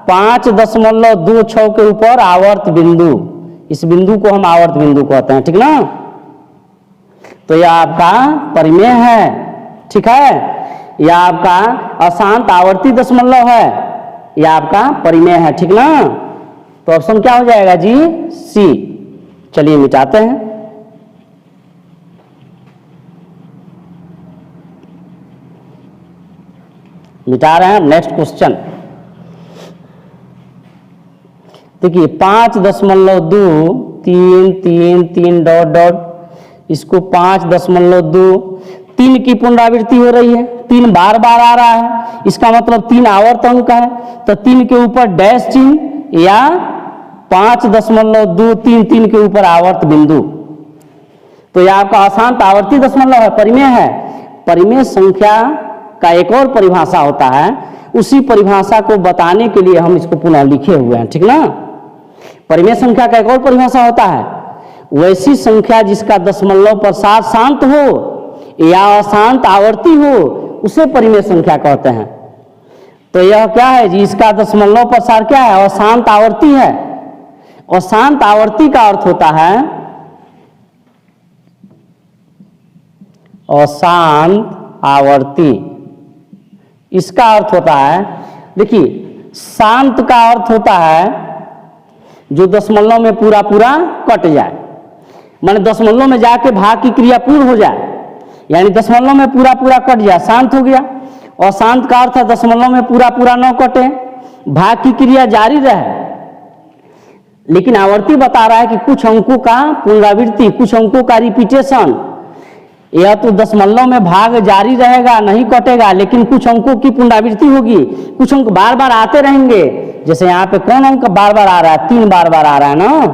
5.26 के ऊपर आवर्त बिंदु। इस बिंदु को हम आवर्त बिंदु कहते हैं, ठीक ना। तो यह आपका परिमेय है, ठीक है। यह आपका अशांत आवर्ती दशमलव है, यह आपका परिमेय है, ठीक ना। तो ऑप्शन क्या हो जाएगा जी? सी। चलिए मिटाते हैं। मिटा रहे हैं। नेक्स्ट क्वेश्चन देखिए, 5.233 डॉट, इसको 5.2 3 की पुनरावृत्ति हो रही है, 3 बार बार आ रहा है, इसका मतलब 3 आवर्त अंक है, तो 3 के ऊपर डैश चिन्ह या 5.233 के ऊपर आवर्त बिंदु। तो यह आपका अशांत आवर्ती दशमलव है, परिमेय है। परिमेय संख्या का एक और परिभाषा होता है, उसी परिभाषा को बताने के लिए हम इसको पुनः लिखे हुए हैं, ठीक ना। परिमेय संख्या का एक और परिभाषा होता है, वैसी संख्या जिसका दशमलव प्रसार शांत हो या अशांत आवर्ती हो, उसे परिमेय संख्या कहते हैं। तो यह क्या है जी? इसका दशमलव प्रसार क्या है? अशांत आवर्ती है। अशांत आवर्ती का अर्थ होता है अशांत आवर्ती। इसका अर्थ होता है, देखिए, शांत का अर्थ होता है जो दशमलव में पूरा कट जाए, माने दशमलव में जाके भाग की क्रिया पूर्ण हो जाए। यानी दशमलव में पूरा पूरा कट गया, शांत हो गया। और शांत का अर्थ है दशमलव में पूरा पूरा न कटे, भाग की क्रिया जारी रहे। लेकिन आवर्ती बता रहा है कि कुछ अंकों का पुनरावृत्ति, कुछ अंकों का रिपीटेशन। यह तो दशमलव में भाग जारी रहेगा, नहीं कटेगा, लेकिन कुछ अंकों की पुनरावृत्ति होगी, कुछ अंक बार बार आते रहेंगे। जैसे यहाँ पे कौन अंक बार बार आ रहा है, 3 बार बार आ रहा है ना,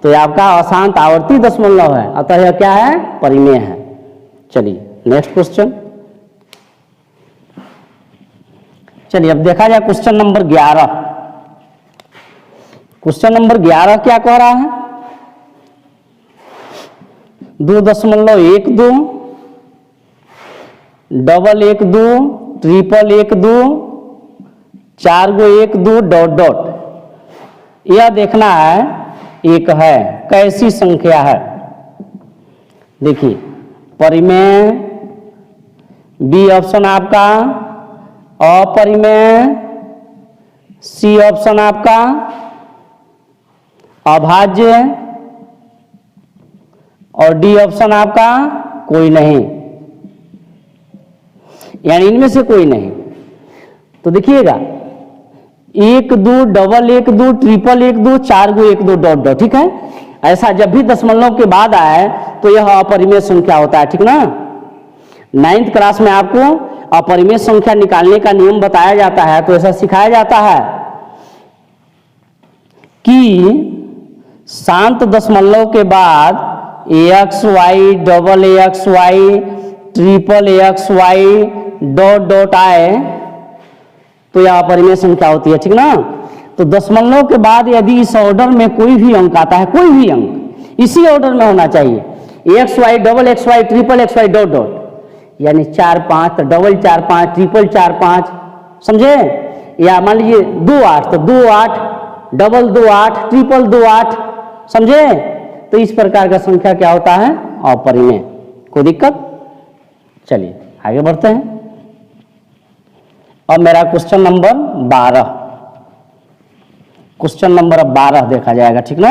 तो यह आपका अशांत आवर्ती दशमलव है, अतः यह क्या है, परिमेय है। चलिए नेक्स्ट क्वेश्चन। चलिए अब देखा जाए क्वेश्चन नंबर 11। क्वेश्चन नंबर 11 क्या कह रहा है, 2.12, डबल 1 2, ट्रिपल 1 2, 4 गो 1 2 डॉट डॉट। यह देखना है एक है कैसी संख्या है। देखिए परिमेय, बी ऑप्शन आपका अपरिमेय, सी ऑप्शन आपका अभाज्य और डी ऑप्शन आपका कोई नहीं, यानी इनमें से कोई नहीं। तो देखिएगा 1 2, डबल 1 2, ट्रिपल 1 2, 4 गो 1 2 डॉट डॉट, ठीक है। ऐसा जब भी दशमलव के बाद आए तो यह अपरिमेय संख्या होता है, ठीक ना। 9th क्लास में आपको अपरिमेय संख्या निकालने का नियम बताया जाता है, तो ऐसा सिखाया जाता है कि शांत दशमलव के बाद X Y, double X Y, triple X Y dot dot आए तो यह अपरिमेय संख्या होती है, ठीक ना। तो दशमलव के बाद यदि इस ऑर्डर में कोई भी अंक आता है, कोई भी अंक इसी ऑर्डर में होना चाहिए, X Y, double X Y, triple X Y dot dot, यानी 4 5, तो डबल 4 5, ट्रिपल 4 5, समझे। या मान लीजिए 2 8, तो 2 8, डबल 2 8, ट्रिपल 2 8, समझे। तो इस प्रकार का संख्या क्या होता है, अपरिमेय। कोई दिक्कत। चलिए आगे बढ़ते हैं। अब मेरा क्वेश्चन नंबर 12, क्वेश्चन नंबर 12 देखा जाएगा, ठीक ना।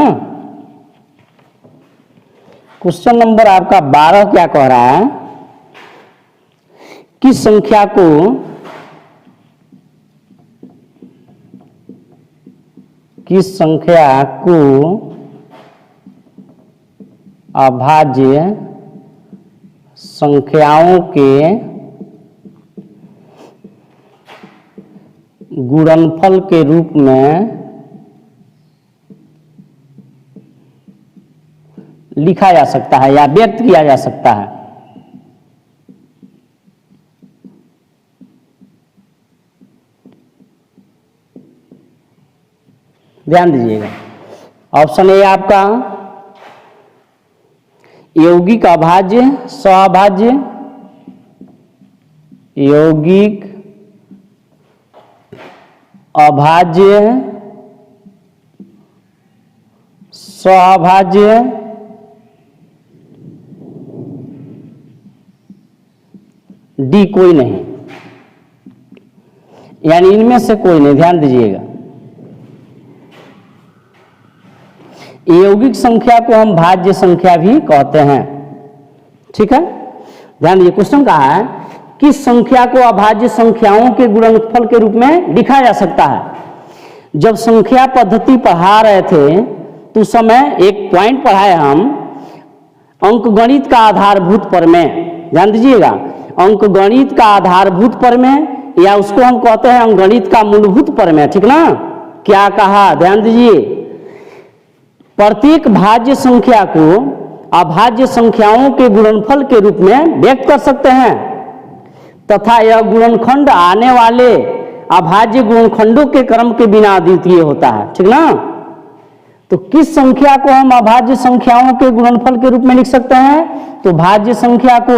क्वेश्चन नंबर आपका 12 क्या कह रहा है, किस संख्या को अभाज्य संख्याओं के गुणनफल के रूप में लिखा जा सकता है या व्यक्त किया जा सकता है। ध्यान दीजिएगा, ऑप्शन ए आपका यौगिक अभाज्य, सअभाज्य, यौगिक अभाज्य, सअभाज्य, डी कोई नहीं, यानी इनमें से कोई नहीं। ध्यान दीजिएगा, यौगिक संख्या को हम भाज्य संख्या भी कहते हैं, ठीक है। ध्यान दीजिए, क्वेश्चन कहा है किस संख्या को अभाज्य संख्याओं के गुणनफल के रूप में लिखा जा सकता है। जब संख्या पद्धति पढ़ा रहे थे तो उस समय एक पॉइंट पढ़ाए हम, अंकगणित का आधारभूत प्रमेय। ध्यान दीजिएगा, अंकगणित का आधारभूत प्रमेय, या उसको हम कहते हैं अंकगणित का मूलभूत प्रमेय, ठीक ना। क्या कहा, ध्यान दीजिए, प्रत्येक भाज्य संख्या को अभाज्य संख्याओं के गुणनफल के रूप में व्यक्त कर सकते हैं तथा यह गुणनखंड आने वाले अभाज्य गुणनखंडों के क्रम के बिना अद्वितीय होता है, ठीक ना। तो किस संख्या को हम अभाज्य संख्याओं के गुणनफल के रूप में लिख सकते हैं, तो भाज्य संख्या को,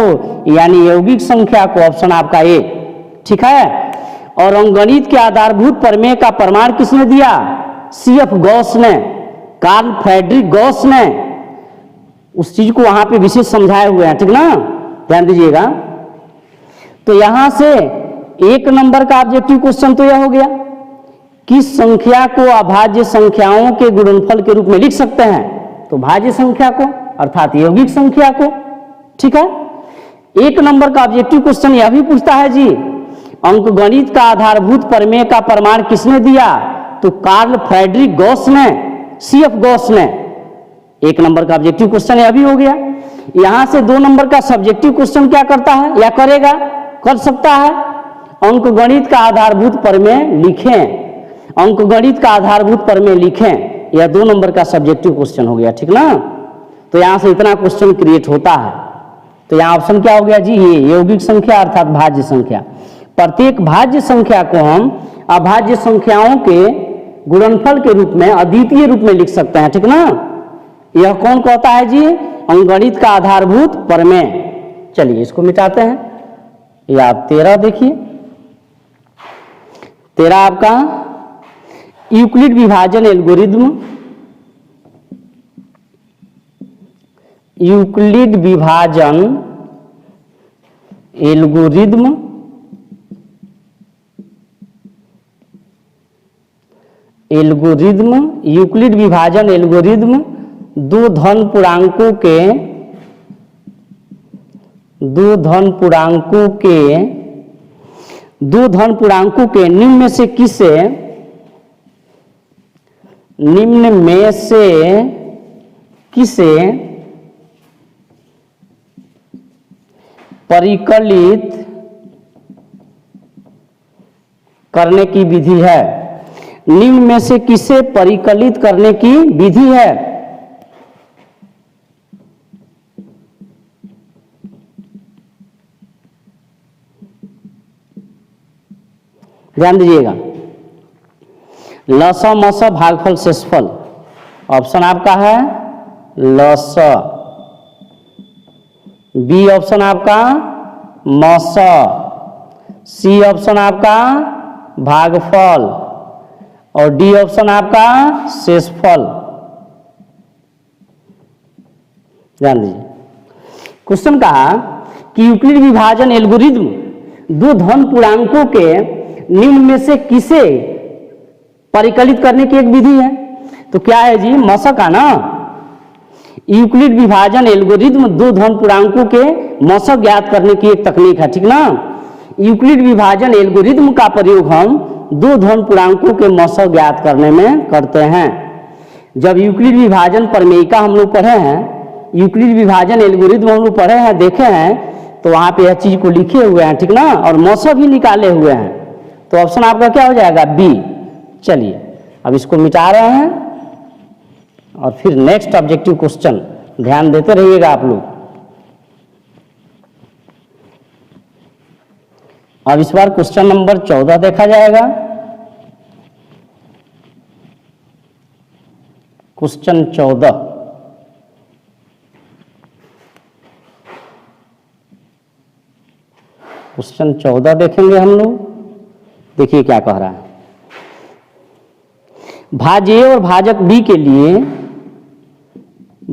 यानी यौगिक संख्या को, ऑप्शन आपका ए, ठीक है। और अंकगणित के आधारभूत प्रमेय का प्रमाण किसने दिया, सीएफ गॉस ने, कार्ल फ्रेडरिक गॉस ने उस चीज को वहां पे विशेष समझाए हुए हैं, ठीक ना। ध्यान दीजिएगा, तो यहां से 1 नंबर का ऑब्जेक्टिव क्वेश्चन तो यह हो गया, किस संख्या को अभाज्य संख्याओं के गुणनफल के रूप में लिख सकते हैं, तो भाज्य संख्या को, अर्थात यौगिक संख्या को, ठीक है। 1 नंबर का ऑब्जेक्टिव क्वेश्चन यह भी पूछता है जी, अंकगणित का आधारभूत प्रमेय का प्रमाण किसने दिया? तो कार्ल फ्रेडरिक गॉस ने, CF गॉस ने। 1 नंबर का ऑब्जेक्टिव क्वेश्चन यह भी हो गया। यहां से 2 नंबर का सब्जेक्टिव क्वेश्चन क्या करता है या करेगा, कर सकता है, अंकगणित का आधारभूत प्रमेय लिखें, अंकगणित का आधारभूत प्रमेय लिखें। यह 2 नंबर का सब्जेक्टिव क्वेश्चन हो गया, ठीक ना। तो यहां से इतना क्वेश्चन क्रिएट होता है। तो यहां ऑप्शन क्या हो गया जी, ये यौगिक संख्या अर्थात भाज्य संख्या। प्रत्येक भाज्य संख्या को हम अभाज्य संख्याओं के गुणनफल के रूप में, अद्वितीय रूप में लिख सकते हैं, ठीक ना। यह कौन कहता है जी, अंकगणित का आधारभूत प्रमेय। चलिए इसको मिटाते हैं। ये आप 13 देखिए, 13 आपका यूक्लिड विभाजन एल्गोरिथ्म, यूक्लिड विभाजन एल्गोरिथ्म यूक्लिड विभाजन एल्गोरिथ्म दो धन पूर्णांकों के निम्न में से किसे परिकलित करने की विधि है? निम्न में से किसे परिकलित करने की विधि है? ध्यान दीजिएगा। लस मस भागफल शेषफल, ऑप्शन आपका है लस, बी ऑप्शन आपका मस, सी ऑप्शन आपका भागफल और डी ऑप्शन आपका शेषफल। ध्यान दीजिए, क्वेश्चन कहा कि यूक्लिड विभाजन एल्गोरिथ्म दो धन पूर्णांकों के निम्न में से किसे परिकलित करने की एक विधि है। तो क्या है जी, मस का ना, यूक्लिड विभाजन एल्गोरिथ्म दो धन पूर्णांकों के मस ज्ञात करने की एक तकनीक है, ठीक ना। यूक्लिड विभाजन एल्गोरिथ्म का प्रयोग हम दो धन पूर्णांकों के मस ज्ञात करने में करते हैं। जब यूक्लिड विभाजन प्रमेयिका हम लोग पढ़े हैं, यूक्लिड विभाजन एल्गोरिथ्म हम लोग पढ़े हैं, देखे हैं, तो वहां पे यह चीज को लिखे हुए हैं, ठीक ना, और मस भी निकाले हुए हैं। तो ऑप्शन आपका क्या हो जाएगा, बी। चलिए अब इसको मिटा रहे हैं और फिर नेक्स्ट ऑब्जेक्टिव क्वेश्चन ध्यान देते रहिएगा आप लोग। अब इस बार क्वेश्चन नंबर 14 देखा जाएगा। क्वेश्चन 14, क्वेश्चन 14 देखेंगे हम लोग। देखिए क्या कह रहा है, भाज्य ए और भाजक बी के लिए,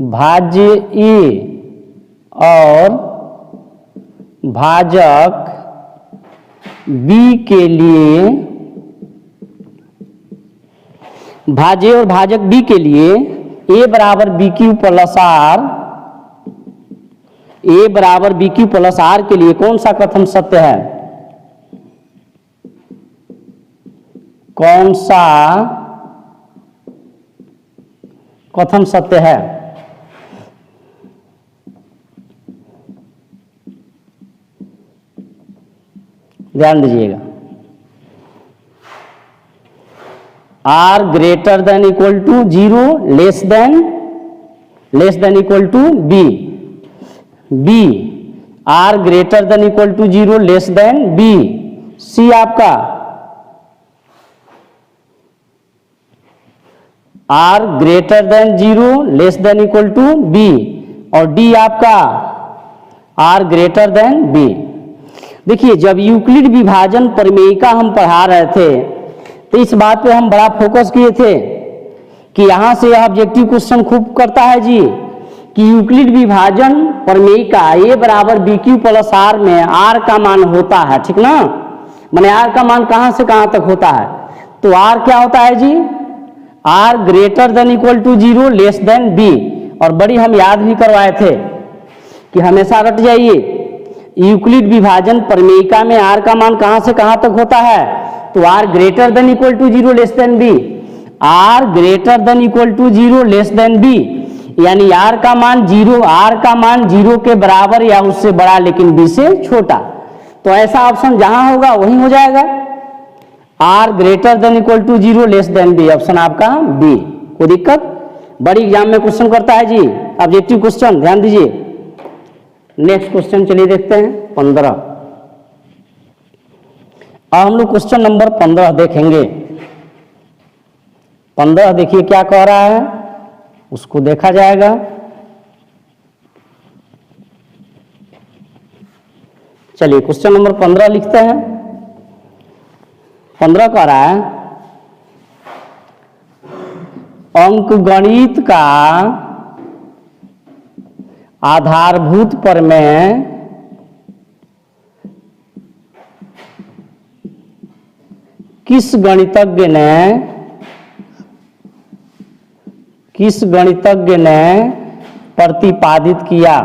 भाज्य ए और भाजक बी के लिए, भाज्य ए और भाजक बी के लिए ए बराबर बी क्यू प्लस आर, ए बराबर बी क्यू प्लस आर के लिए कौन सा कथन सत्य है? कौन सा कथन सत्य है? ध्यान दीजिएगा। R greater than equal to 0, less than equal to B, B R greater than equal to 0, less than B, C आपका R greater than 0, less than equal to B, और डी आपका आर ग्रेटर देन बी। देखिए जब Euclid विभाजन प्रमेयिका हम पढ़ा रहे थे तो इस बात पे हम बड़ा फोकस किए थे कि यहां से यह ऑब्जेक्टिव क्वेश्चन खूब करता है जी कि यूक्लिड विभाजन प्रमेयिका ए बराबर बी क्यू प्लस आर में आर का मान होता है, ठीक ना। माने आर का मान कहां से कहां तक होता है? तो आर क्या होता है जी, R greater than equal to 0, less than B. और बड़ी हम याद भी करवाए थे कि हमेशा रट जाइए, यूक्लिड विभाजन प्रमेयिका में आर का मान कहां से कहां तक होता है? तो R greater than equal to 0 less than B, R greater than equal to 0 less than B, यानी आर का मान 0 के बराबर या उससे बड़ा लेकिन बी से छोटा। तो ऐसा ऑप्शन जहां होगा वही हो जाएगा, R greater than equal to 0 less than B, option आपका बी। कोई दिक्कत? बड़ी एग्जाम में क्वेश्चन करता है जी, ऑब्जेक्टिव क्वेश्चन, ध्यान दीजिए। नेक्स्ट क्वेश्चन चलिए देखते हैं 15। अब हम लोग क्वेश्चन नंबर 15 देखेंगे। 15 देखिए क्या कह रहा है, उसको देखा जाएगा। चलिए क्वेश्चन नंबर 15 लिखते हैं। 15 कह रहा है अंकगणित का आधारभूत प्रमेय किस गणितज्ञ ने प्रतिपादित किया?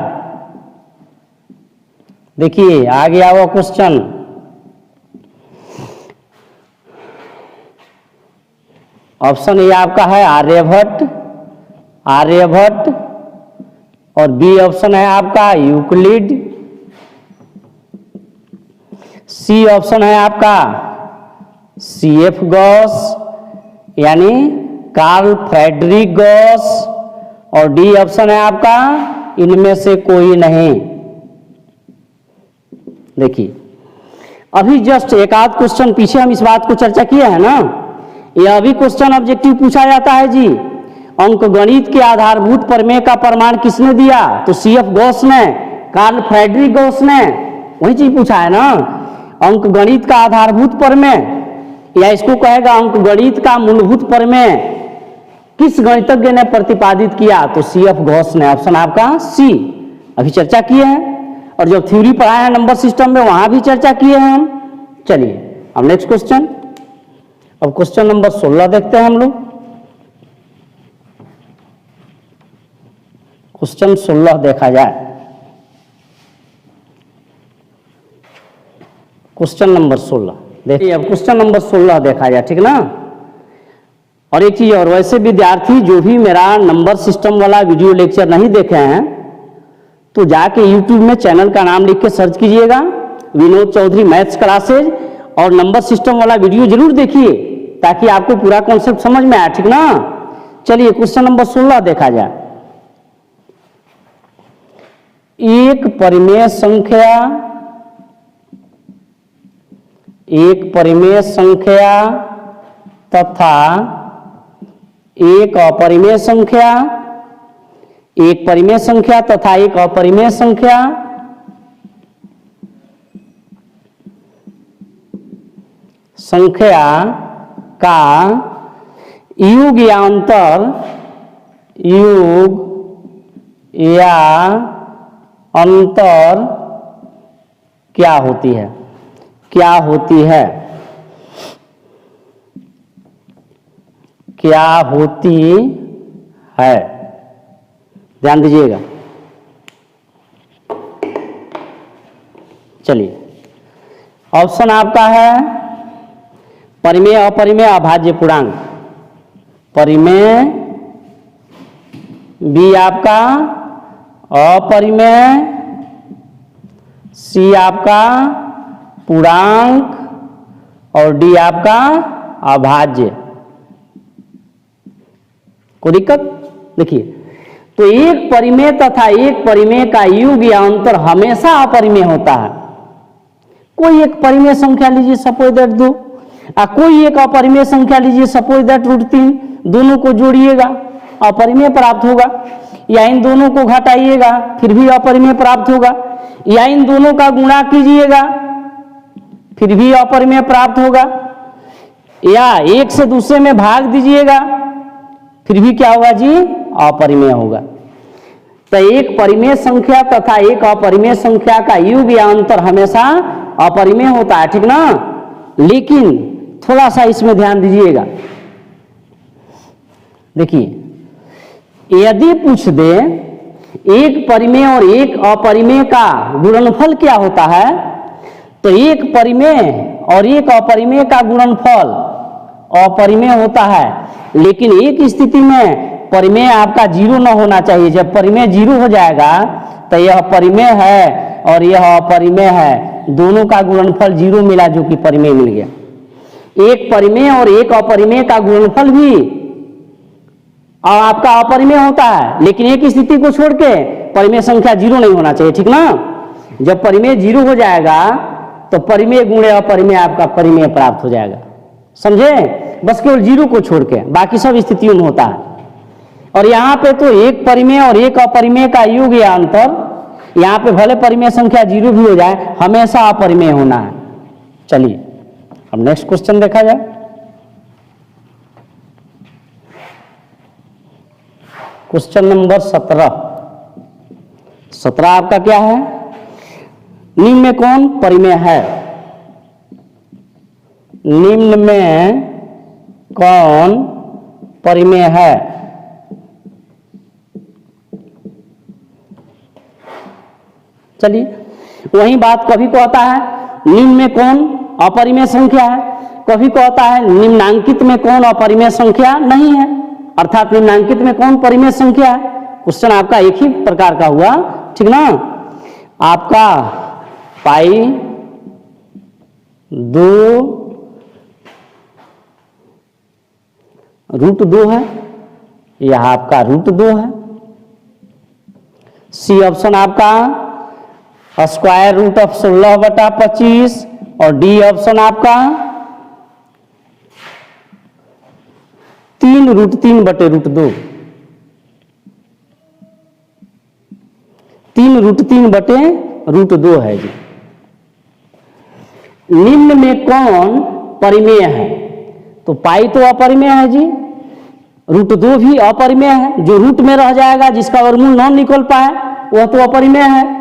देखिए आ गया वो क्वेश्चन। ऑप्शन ए आपका है आर्यभट्ट, और बी ऑप्शन है आपका यूक्लिड, सी ऑप्शन है आपका CF गॉस यानी कार्ल फ्रेडरिक गॉस, और डी ऑप्शन है आपका इनमें से कोई नहीं। देखिए अभी जस्ट एक आध क्वेश्चन पीछे हम इस बात को चर्चा किए हैं ना, यह भी क्वेश्चन ऑब्जेक्टिव पूछा जाता है जी। अंकगणित के आधारभूत प्रमेय का प्रमाण किसने दिया? तो CF गॉस ने, कार्ल फ्रेडरिक गॉस ने, वही चीज पूछा है ना। अंकगणित का आधारभूत प्रमेय, या इसको कहेगा अंकगणित का मूलभूत प्रमेय किस गणितज्ञ ने प्रतिपादित किया? तो CF गॉस ने, ऑप्शन आपका सी। अभी चर्चा किए हैं, और जब थ्योरी पढ़ाया है नंबर सिस्टम में वहां भी चर्चा किए हैं हम। चलिए अब नेक्स्ट क्वेश्चन, अब क्वेश्चन नंबर 16 देखते हैं हम लोग। क्वेश्चन 16 देखा जाए। क्वेश्चन नंबर 16 देखिए, अब क्वेश्चन नंबर 16 देखा जाए, ठीक ना। और एक चीज और, वैसे विद्यार्थी जो भी मेरा नंबर सिस्टम वाला वीडियो लेक्चर नहीं देखे हैं तो जाके YouTube में चैनल का नाम लिख के सर्च कीजिएगा, विनोद चौधरी मैथ्स क्लासेज, और नंबर सिस्टम वाला वीडियो जरूर देखिए ताकि आपको पूरा कॉन्सेप्ट समझ में आए, ठीक ना। चलिए क्वेश्चन नंबर 16 देखा जाए। एक परिमेय संख्या तथा एक अपरिमेय संख्या, एक परिमेय संख्या तथा एक अपरिमेय संख्या का योग या अंतर क्या होती है? क्या होती है? ध्यान दीजिएगा। चलिए ऑप्शन आपका है परिमेय, अपरिमेय, अभाज्य पूर्णांक। परिमेय, बी आपका अपरिमेय, सी आपका पूर्णांक, और डी आपका अभाज्य। कोई दिक्कत? देखिए तो एक परिमेय तथा एक परिमेय का योग या अंतर हमेशा अपरिमेय होता है। कोई एक परिमेय संख्या लीजिए सपोज दैट 2, कोई एक अपरिमेय संख्या लीजिए सपोज दैट √3, दोनों को जोड़िएगा अपरिमेय प्राप्त होगा, या इन दोनों को घटाइएगा फिर भी अपरिमेय प्राप्त होगा, या इन दोनों का गुणा कीजिएगा फिर भी अपरिमेय प्राप्त होगा, या एक से दूसरे में भाग दीजिएगा फिर भी क्या होगा जी? अपरिमेय होगा। तो एक परिमेय संख्या तथा एक अपरिमेय संख्या का योग या अंतर हमेशा अपरिमेय होता है, ठीक ना। लेकिन थोड़ा सा इसमें ध्यान दीजिएगा। देखिए यदि पूछ दे एक परिमेय और एक अपरिमेय का गुणनफल क्या होता है? तो एक परिमेय और एक अपरिमेय का गुणनफल अपरिमेय होता है, लेकिन एक स्थिति में परिमेय आपका जीरो न होना चाहिए। जब परिमेय जीरो हो जाएगा तो यह परिमेय है और यह अपरिमेय है, दोनों का गुणनफल जीरो मिला जो कि परिमेय मिल गया। एक परिमेय और एक अपरिमेय का गुणनफल भी और आपका अपरिमेय होता है, लेकिन एक स्थिति को छोड़ के परिमेय संख्या जीरो नहीं होना चाहिए, ठीक ना। जब परिमेय जीरो हो जाएगा तो परिमेय गुणे अपरिमेय आपका परिमेय प्राप्त हो जाएगा, समझे। बस केवल जीरो को छोड़ के बाकी सब स्थितियों में होता है। और यहाँ पे तो एक परिमेय और एक अपरिमेय का योग या अंतर, यहाँ पे भले परिमेय संख्या जीरो भी हो जाए, हमेशा अपरिमेय होना है। चलिए अब नेक्स्ट क्वेश्चन देखा जाए। क्वेश्चन नंबर 17 आपका क्या है? निम्न में कौन परिमेय है? निम्न में कौन परिमेय है? चलिए वही बात, कभी को आता है निम्न में कौन अपरिमेय संख्या है, कभी को आता है निम्नांकित में कौन अपरिमेय संख्या नहीं है, अर्थात निम्नांकित में कौन परिमेय संख्या है। क्वेश्चन आपका एक ही प्रकार का हुआ, ठीक ना। आपका पाई 2√2 है, यह आपका √2 है। सी ऑप्शन आपका स्क्वायर रूट ऑफ 16/25 और डी ऑप्शन आपका 3√3/√2, 3√3/√2 है जी। निम्न में कौन परिमेय है? तो पाई तो अपरिमेय है जी, √2 भी अपरिमेय है, जो रूट में रह जाएगा जिसका वर्गमूल न निकल पाए वह तो अपरिमेय है।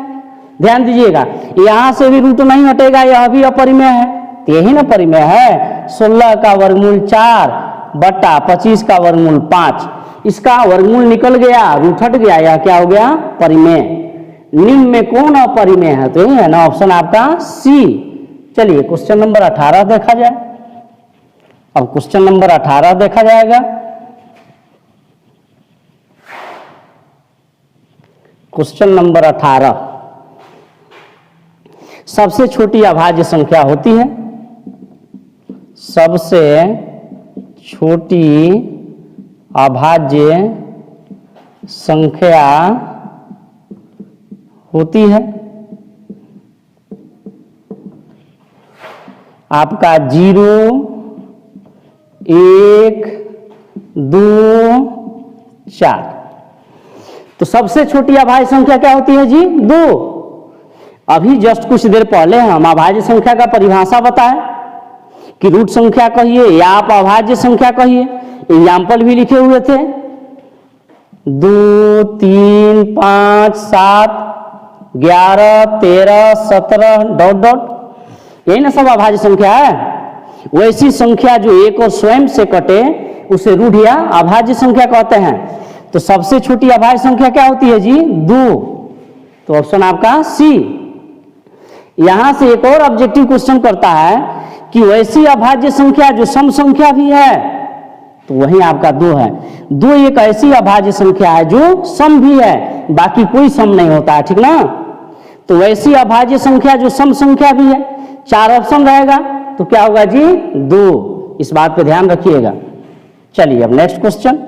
ध्यान दीजिएगा, यहां से भी रूट नहीं हटेगा, यह भी अपरिमेय है, तो यही ना परिमेय है। 16 का वर्गमूल 4/25 का वर्गमूल 5, इसका वर्गमूल निकल गया, रूट हट गया, यह क्या हो गया? परिमेय। निम्न में कौन अपरिमेय है? तो यही है ना ऑप्शन आपका सी। चलिए क्वेश्चन नंबर 18 देखा जाए। अब क्वेश्चन नंबर 18 देखा जाएगा। क्वेश्चन नंबर 18, सबसे छोटी अभाज्य संख्या होती है, सबसे छोटी अभाज्य संख्या होती है आपका 0, 1, 2, 4। तो सबसे छोटी अभाज्य संख्या क्या होती है जी? 2। अभी जस्ट कुछ देर पहले हम अभाज्य संख्या का परिभाषा बताएं कि रूट संख्या कहिए या आप अभाज्य संख्या कहिए, एग्जाम्पल भी लिखे हुए थे। 2, 3, 5, 7, 11, 13, 17 ... यही ना सब अभाज्य संख्या है। वैसी संख्या जो एक और स्वयं से कटे उसे रूढ़ या अभाज्य संख्या कहते हैं। तो सबसे छोटी अभाज्य संख्या क्या होती है जी? 2। तो ऑप्शन आपका सी। यहां से एक और ऑब्जेक्टिव क्वेश्चन करता है कि वैसी अभाज्य संख्या जो सम संख्या भी है, तो वही आपका 2 है। 2 एक ऐसी अभाज्य संख्या है जो सम भी है, बाकी कोई सम नहीं होता है, ठीक ना। तो वैसी अभाज्य संख्या जो सम संख्या भी है, 4 ऑप्शन रहेगा, तो क्या होगा जी? 2। इस बात पे ध्यान रखिएगा। चलिए अब नेक्स्ट क्वेश्चन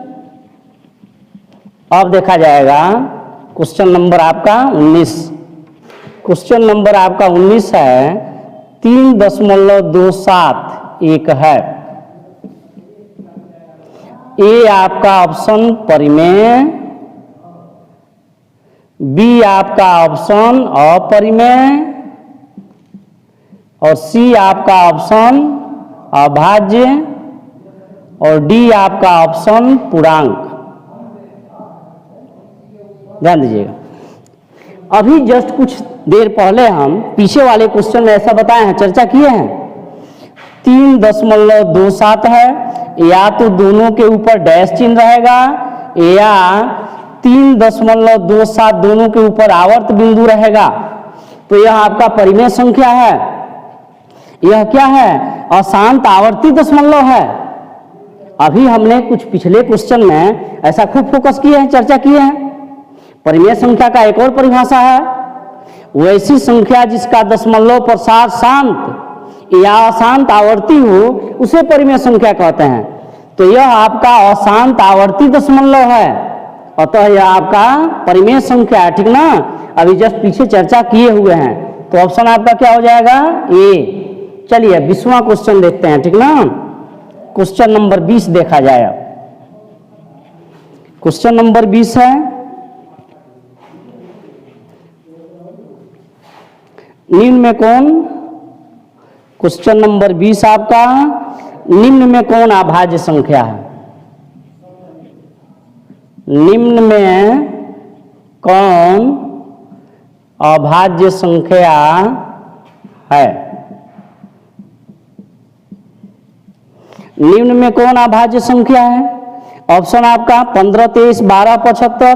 अब देखा जाएगा। क्वेश्चन नंबर आपका 19। क्वेश्चन नंबर आपका 19 है, 3.271 है। ए आपका ऑप्शन परिमेय, बी आपका ऑप्शन अपरिमेय और सी आपका ऑप्शन अभाज्य और डी आपका ऑप्शन पूर्णांक। ध्यान दीजिएगा, अभी जस्ट कुछ देर पहले हम पीछे वाले क्वेश्चन में ऐसा बताए हैं, चर्चा किए हैं। 3.27 है, या तो दोनों के ऊपर डैश चिन्ह रहेगा या 3.27 दोनों के ऊपर आवर्त बिंदु रहेगा, तो यह आपका परिमेय संख्या है। यह क्या है? अशांत आवर्ती दशमलव है। अभी हमने कुछ पिछले क्वेश्चन में ऐसा खूब फोकस किए हैं, चर्चा किए हैं। परिमेय संख्या का एक और परिभाषा है, वैसी संख्या जिसका दशमलव प्रसार शांत या अशांत आवर्ती हो उसे परिमेय संख्या कहते हैं। तो यह आपका अशांत आवर्ती दशमलव है, अतः यह आपका परिमेय संख्या है, ठीक ना। अभी जस्ट पीछे चर्चा किए हुए हैं, तो ऑप्शन आपका क्या हो जाएगा? ए। चलिए 20वां क्वेश्चन देखते हैं, ठीक ना। क्वेश्चन नंबर 20 देखा जाए। क्वेश्चन नंबर 20 है, निम्न में कौन, क्वेश्चन नंबर 20 आपका, निम्न में कौन अभाज्य संख्या है? निम्न में कौन अभाज्य संख्या है? निम्न में कौन अभाज्य संख्या है? ऑप्शन आपका 15, 23, 12, 75,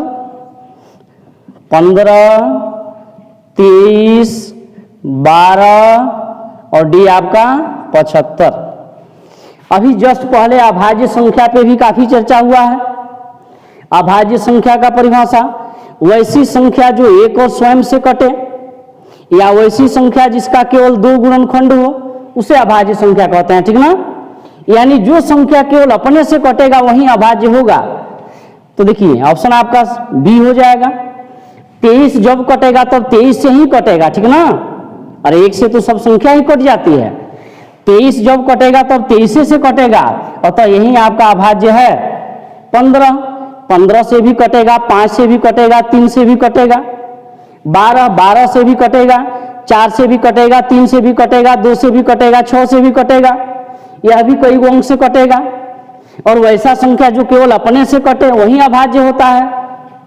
15, 23, 12 और डी आपका 75। अभी जस्ट पहले अभाज्य संख्या पे भी काफी चर्चा हुआ है। अभाज्य संख्या का परिभाषा, वैसी संख्या जो एक और स्वयं से कटे या वैसी संख्या जिसका केवल 2 गुणनखंड हो उसे अभाज्य संख्या कहते हैं, ठीक ना। यानी जो संख्या केवल अपने से कटेगा वही अभाज्य होगा। तो देखिए ऑप्शन आपका बी हो जाएगा। 23 जब कटेगा तब 23 से ही कटेगा, ठीक ना। अरे एक से तो सब संख्या ही कट जाती है। 23 जब कटेगा तब 23 से कटेगा, अतः यही आपका अभाज्य है। 15 से भी कटेगा, 5 से भी कटेगा, 3 से भी कटेगा। 12 से भी कटेगा, 4 से भी कटेगा, 3 से भी कटेगा, 2 से भी कटेगा, 6 से भी कटेगा। यह भी कई अंक से कटेगा। और वैसा संख्या जो केवल अपने से कटे वही अभाज्य होता है।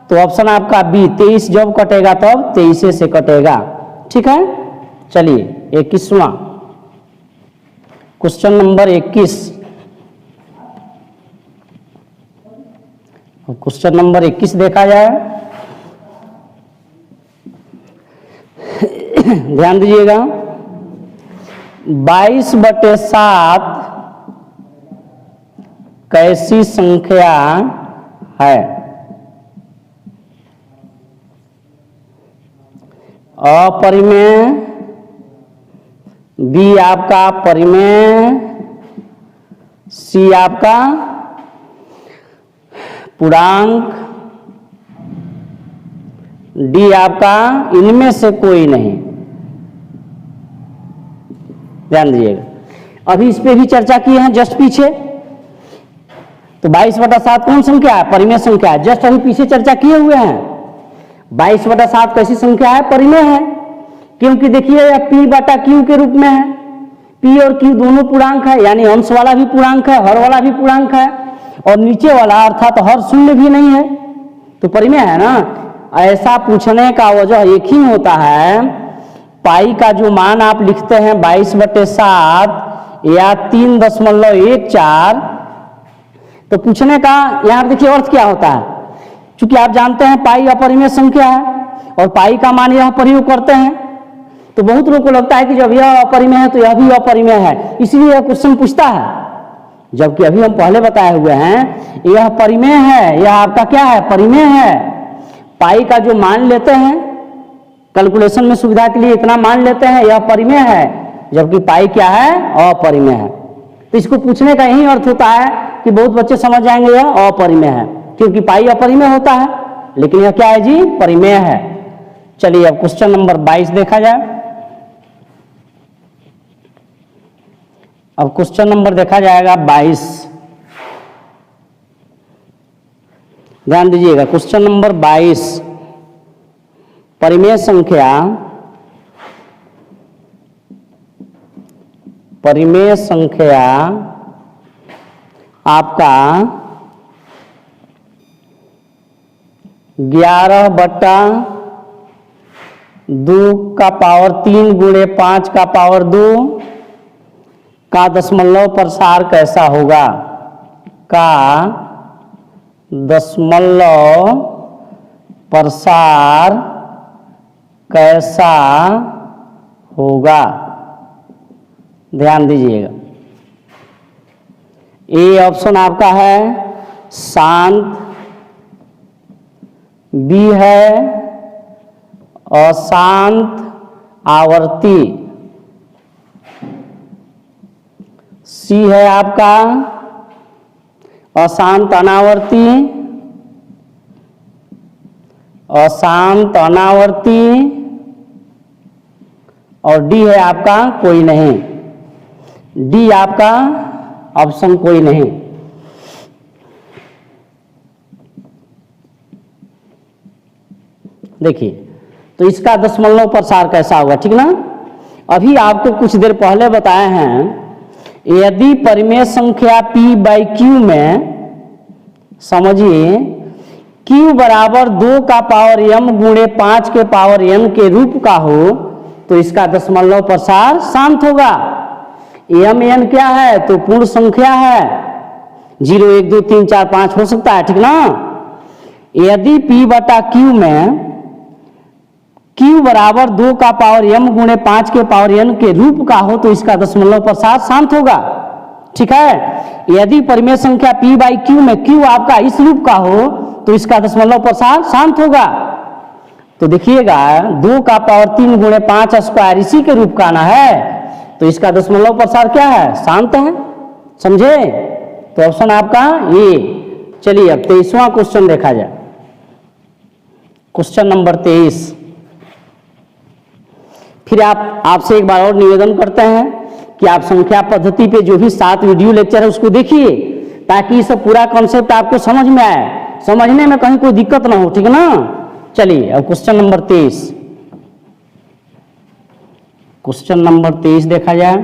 तो ऑप्शन आपका बी, 23 जब कटेगा तब 23 से कटेगा, ठीक है। चलिए 21वां क्वेश्चन नंबर 21। क्वेश्चन नंबर 21 देखा जाए, ध्यान दीजिएगा। 22/7 कैसी संख्या है? अपरिमेय, बी आपका परिमेय, सी आपका पूर्णांक, डी आपका इनमें से कोई नहीं। ध्यान दीजिएगा, अभी इस पे भी चर्चा की है जस्ट पीछे। तो 22/7 कौन संख्या है? परिमेय संख्या है। जस्ट अभी पीछे चर्चा किए हुए हैं। 22/7 कैसी संख्या है? परिमेय है। क्योंकि देखिए यह P/Q के रूप में है। P और Q दोनों पूर्णांक है, यानी अंश वाला भी पूर्णांक है, हर वाला भी पूर्णांक है, और नीचे वाला अर्थात हर शून्य भी नहीं है, तो परिमेय है ना। ऐसा पूछने का वजह एक ही होता है, पाई का जो मान आप लिखते हैं 22/7 या 3.14, तो पूछने का यहाँ देखिए अर्थ क्या होता है। क्योंकि आप जानते हैं पाई अपरिमेय संख्या है और पाई का मान यह प्रयोग करते हैं, तो बहुत लोगों को लगता है कि जब यह अपरिमेय है तो यह भी अपरिमेय है, इसलिए यह क्वेश्चन पूछता है। जबकि अभी हम पहले बताए हुए हैं यह परिमेय है, यह आपका क्या है? परिमेय है। पाई का जो मान लेते हैं कैलकुलेशन में सुविधा के लिए इतना मान लेते हैं, यह परिमेय है, जबकि पाई क्या है? अपरिमेय है। तो इसको पूछने का यही अर्थ होता है कि बहुत बच्चे समझ जाएंगे यह अपरिमेय है, क्योंकि पाई अपरिमेय होता है, लेकिन यह क्या है जी? परिमेय है। चलिए अब क्वेश्चन नंबर 22 देखा जाए। अब क्वेश्चन नंबर देखा जाएगा 22। ध्यान दीजिएगा, क्वेश्चन नंबर 22, परिमेय संख्या, परिमेय संख्या आपका 11/2 का पावर 3 गुणे 5 का पावर 2 का दशमलव प्रसार कैसा होगा? का दशमलव प्रसार कैसा होगा? ध्यान दीजिएगा, ए ऑप्शन आपका है शांत, बी है अशांत आवर्ती, सी है आपका अशांत अनावर्ती, अशांत अनावर्ती, और डी है आपका कोई नहीं। डी आपका ऑप्शन कोई नहीं। देखिए, तो इसका दशमलव प्रसार कैसा होगा, ठीक ना? अभी आपको कुछ देर पहले बताए हैं, यदि परिमेय संख्या p बाई क्यू में, समझिए, q बराबर 2 का पावर m गुणे 5 के पावर n के रूप का हो तो इसका दशमलव प्रसार शांत होगा। m n क्या है? तो पूर्ण संख्या है, 0 1 2 3 4 5 हो सकता है, ठीक ना? यदि p बटा q में q बराबर 2 का पावर m गुणे 5 के पावर n के रूप का हो तो इसका दशमलव प्रसार शांत होगा, ठीक है? यदि परिमेय संख्या p बाई q में q आपका इस रूप का हो तो इसका दशमलव प्रसार शांत होगा। तो देखिएगा, 2 का पावर 3 गुणे 5 स्क्वायर इसी के रूप का आना है, तो इसका दशमलव प्रसार क्या है? शांत है, समझे? तो ऑप्शन आपका ये। चलिए अब 23वां क्वेश्चन देखा जाए। Question number 23। फिर आपसे एक बार और निवेदन करते हैं कि आप संख्या पद्धति पे जो भी 7 वीडियो लेक्चर है उसको देखिए, ताकि सब पूरा कॉन्सेप्ट आपको समझ में आए, समझने में कहीं कोई दिक्कत ना हो, ठीक है ना? चलिए अब क्वेश्चन नंबर 23। क्वेश्चन नंबर 23 देखा जाए।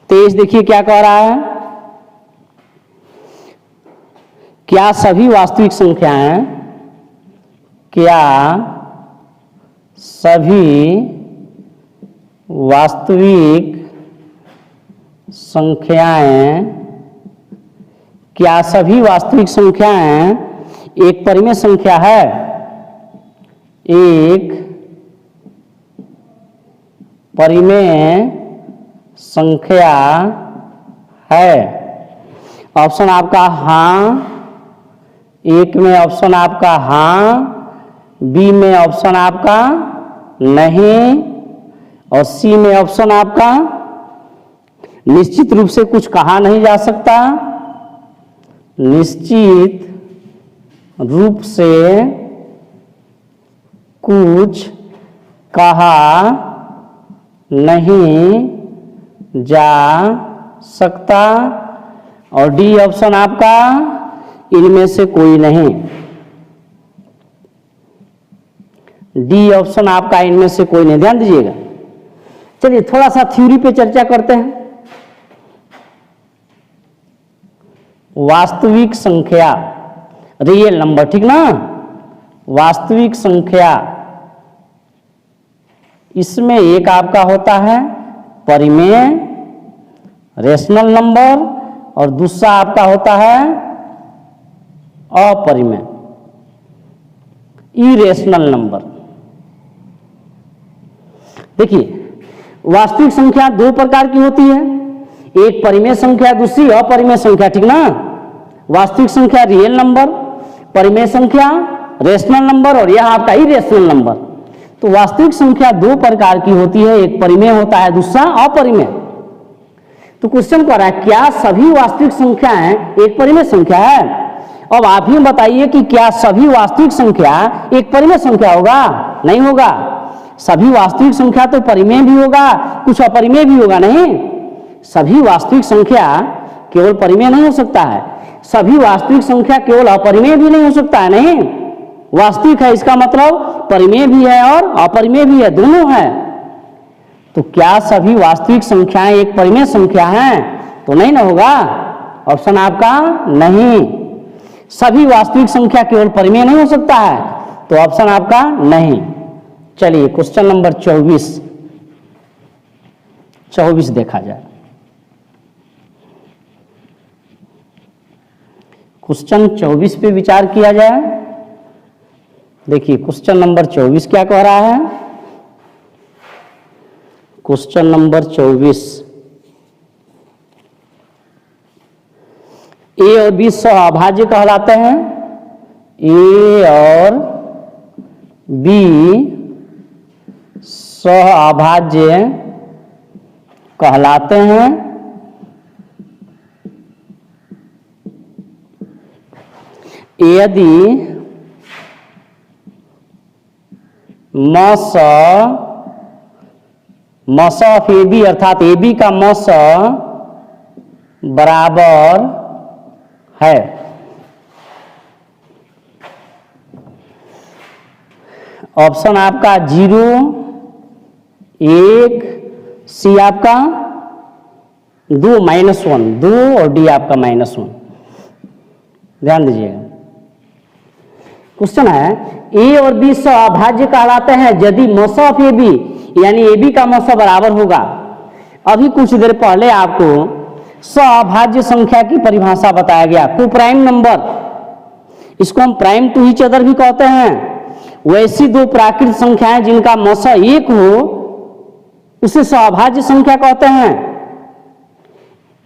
23 देखिए क्या कह रहा है, क्या सभी वास्तविक संख्याएं, क्या सभी वास्तविक संख्याएं, क्या सभी वास्तविक संख्याएं एक परिमेय संख्या है? एक परिमेय संख्या है। ऑप्शन आपका हाँ, एक में ऑप्शन आपका हाँ, बी में ऑप्शन आपका नहीं, और सी में ऑप्शन आपका निश्चित रूप से कुछ कहा नहीं जा सकता, निश्चित रूप से कुछ कहा नहीं जा सकता, और डी ऑप्शन आपका इनमें से कोई नहीं। डी ऑप्शन आपका इनमें से कोई नहीं, ध्यान दीजिएगा। चलिए थोड़ा सा थ्योरी पे चर्चा करते हैं। वास्तविक संख्या, रियल नंबर, ठीक ना? वास्तविक संख्या, इसमें एक आपका होता है परिमेय रेशनल नंबर, और दूसरा आपका होता है अपरिमेय इरेशनल नंबर। देखिए, वास्तविक संख्या 2 प्रकार की होती है, एक परिमेय संख्या, दूसरी अपरिमेय संख्या, ठीक ना? वास्तविक संख्या रियल नंबर, परिमेय संख्या रेशनल नंबर, और यह आपका इरेशनल नंबर। तो वास्तविक संख्या 2 प्रकार की होती है, एक परिमेय होता है, दूसरा अपरिमेय। तो क्वेश्चन कर रहा है, क्या सभी वास्तविक संख्याएं एक परिमेय संख्या है? अब आप ही बताइए कि क्या सभी वास्तविक संख्या एक परिमेय संख्या होगा? नहीं होगा। सभी वास्तविक संख्या तो परिमेय भी होगा, कुछ अपरिमेय भी होगा, नहीं। सभी वास्तविक संख्या केवल परिमेय नहीं हो सकता है, सभी वास्तविक संख्या केवल अपरिमेय भी नहीं हो सकता है, नहीं। वास्तविक है इसका मतलब परिमेय भी है और अपरिमेय भी है, दोनों है। तो क्या सभी वास्तविक संख्याएं एक परिमेय संख्या हैं? तो नहीं ना होगा, ऑप्शन आपका नहीं। सभी वास्तविक संख्या केवल परिमेय नहीं हो सकता है, तो ऑप्शन आपका नहीं। चलिए क्वेश्चन नंबर 24 देखा जाए। क्वेश्चन 24 पे विचार किया जाए। देखिए क्वेश्चन नंबर 24 क्या कह रहा है। क्वेश्चन नंबर 24, ए और बी सहअभाज्य कहलाते हैं। ए और बी सहअभाज्य कहलाते हैं। यदि मस ऑफ ए बी अर्थात ए बी का मस बराबर है। ऑप्शन आपका 0, 1, सी आपका 2, -1, 2 और डी आपका -1। ध्यान दीजिएगा, क्वेश्चन है ए और बी सहअभाज्य कहलाते हैं यदि मस ऑफ ए बी यानी ए बी का मस बराबर होगा। अभी कुछ देर पहले आपको सहअभाज्य संख्या की परिभाषा बताया गया, कोप्राइम नंबर, इसको हम प्राइम टू ईच अदर भी कहते हैं। वैसी दो प्राकृत संख्याएं जिनका मस 1 हो उसे सहअभाज्य संख्या कहते हैं,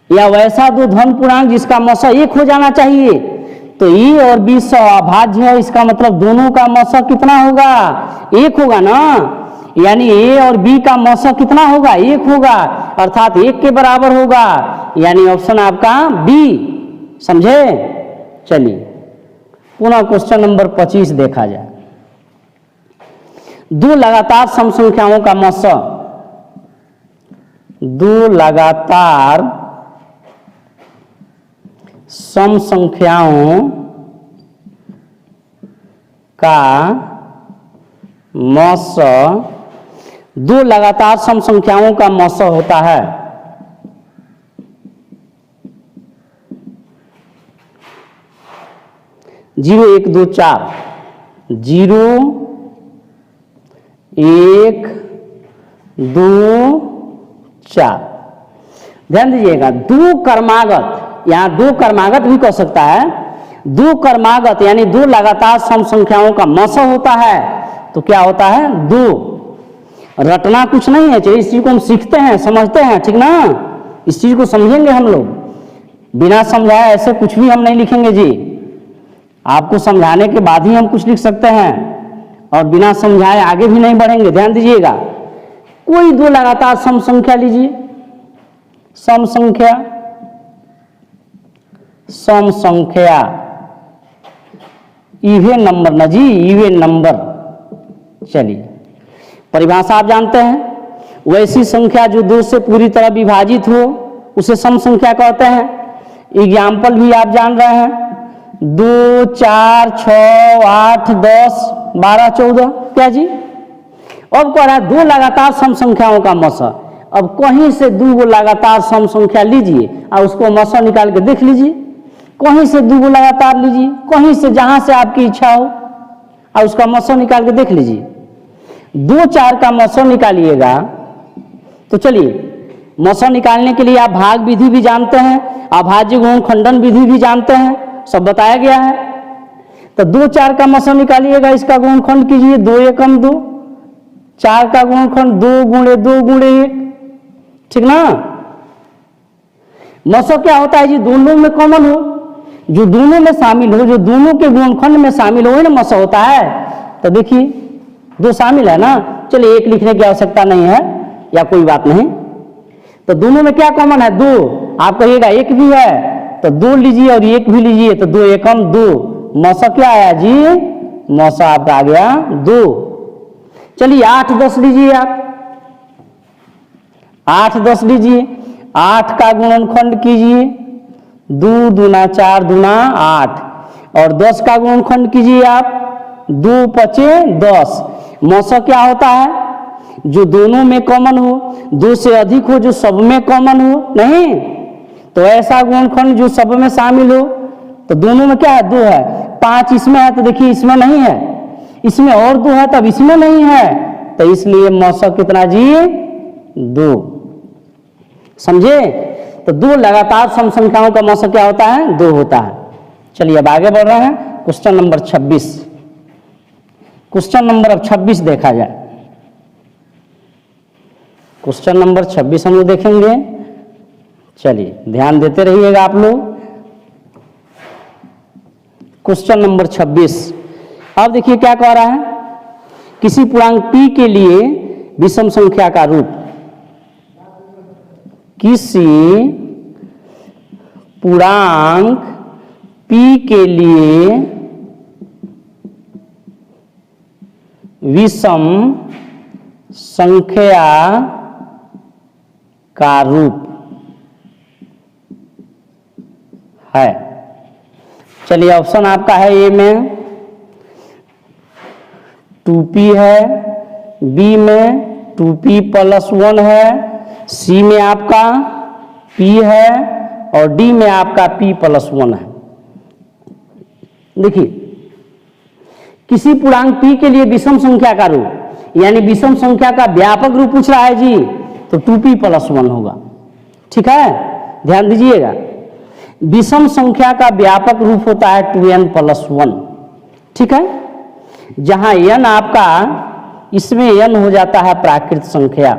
या वैसा दो धन पूर्णांक जिसका मस 1 हो जाना चाहिए। तो ए और बी सहअभाज्य है, इसका मतलब दोनों का मस कितना होगा, 1 होगा ना। यानी ए और बी का मस कितना होगा, 1 होगा, अर्थात 1 के बराबर होगा। यानी ऑप्शन आपका बी, समझे। चलिए पुनः क्वेश्चन नंबर 25 देखा जाए। दो लगातार सम संख्याओं का मस, दो लगातार सम संख्याओं का मस, दो लगातार सम संख्याओं का मस होता है। जीरो 1 2 4, 0 1 2 4। ध्यान दीजिएगा, दो कर्मागत, यहां दो कर्मागत भी कह सकता है। दो कर्मागत यानी दो लगातार सम संख्याओं का मस होता है। तो क्या होता है, दो। रटना कुछ नहीं है, चाहिए इस चीज को हम सीखते हैं, समझते हैं, ठीक ना। इस चीज को समझेंगे हम लोग, बिना समझाए ऐसे कुछ भी हम नहीं लिखेंगे जी। आपको समझाने के बाद ही हम कुछ लिख सकते हैं, और बिना समझाए आगे भी नहीं बढ़ेंगे। ध्यान दीजिएगा, कोई दो लगातार सम संख्या लीजिए, सम संख्या, सम संख्या, इवन नंबर ना जी, इवन नंबर। चलिए परिभाषा आप जानते हैं, वैसी संख्या जो 2 से पूरी तरह विभाजित हो उसे सम संख्या कहते हैं। एग्जाम्पल भी आप जान रहे हैं, 2 4 6 8 10 12 14। क्या जी, अब कह रहा है दो लगातार सम संख्याओं का मस। अब कहीं से दो लगातार सम संख्या लीजिए और उसको मस निकाल के देख लीजिए। कहीं से दो लगातार लीजिए, कहीं से जहां से आपकी इच्छा हो, और उसका मस निकाल के देख लीजिए। 2 4 का मस निकालिएगा तो चलिए मस निकालने के लिए आप भाग विधि भी जानते हैं, अभाज्य गुणनखंडन विधि भी जानते हैं, सब बताया गया है। तो 2 4 का मस निकालिएगा, इसका गुणनखंड कीजिए, 2 एकम 2, 4 का गुणनखंड 2 गुणे 2 गुणे 1, ठीक ना। मस क्या होता है जी, दोनों में कॉमन हो, जो दोनों में शामिल हो, जो दोनों के गुणनखंड में शामिल हो ना मस होता है। तो देखिए 2 शामिल है ना, चलिए 1 लिखने की आवश्यकता नहीं है, या कोई बात नहीं। तो दोनों में क्या कॉमन है, 2। आप कहिएगा 1 भी है तो 2 लीजिए और 1 भी लीजिए, तो 2 एकम 2, मस क्या आया जी, मस आपका आ गया 2। चलिए 8 10 लीजिए आप, 8 10 लीजिए, 8 का गुणनखंड कीजिए, 2 दूना 4 दूना 8, और 10 का गुणनखंड कीजिए आप, 2 5 10। मस क्या होता है, जो दोनों में कॉमन हो, 2 से अधिक हो, जो सब में कॉमन हो, नहीं तो ऐसा गुणनखंड जो सब में शामिल हो। तो दोनों में क्या है, 2 है। 5 इसमें है तो देखिए इसमें नहीं है, इसमें और 2 है तब इसमें नहीं है, तो इसलिए मस कितना जी, 2। समझे। तो 2 लगातार सम संख्याओं का मस क्या होता है, 2 होता है। चलिए अब आगे बढ़ रहे हैं। क्वेश्चन नंबर 26, क्वेश्चन नंबर अब 26 देखा जाए। क्वेश्चन नंबर 26 हम लोग देखेंगे। चलिए ध्यान देते रहिएगा आप लोग। क्वेश्चन नंबर 26, अब देखिए क्या कह रहा है। किसी पूर्णांक p के लिए विषम संख्या का रूप, किसी पूर्णांक p के लिए विषम संख्या का रूप है। चलिए ऑप्शन आपका है ए में 2p है, बी में 2p + 1 है, सी में आपका p है और डी में आपका p + 1 है। देखिए किसी पूर्णांक p के लिए विषम संख्या का रूप यानी विषम संख्या का व्यापक रूप पूछ रहा है जी, तो 2p + 1 होगा। ठीक है, ध्यान दीजिएगा। विषम संख्या का व्यापक रूप होता है 2n + 1। ठीक है, जहां n आपका, इसमें n हो जाता है प्राकृत संख्या,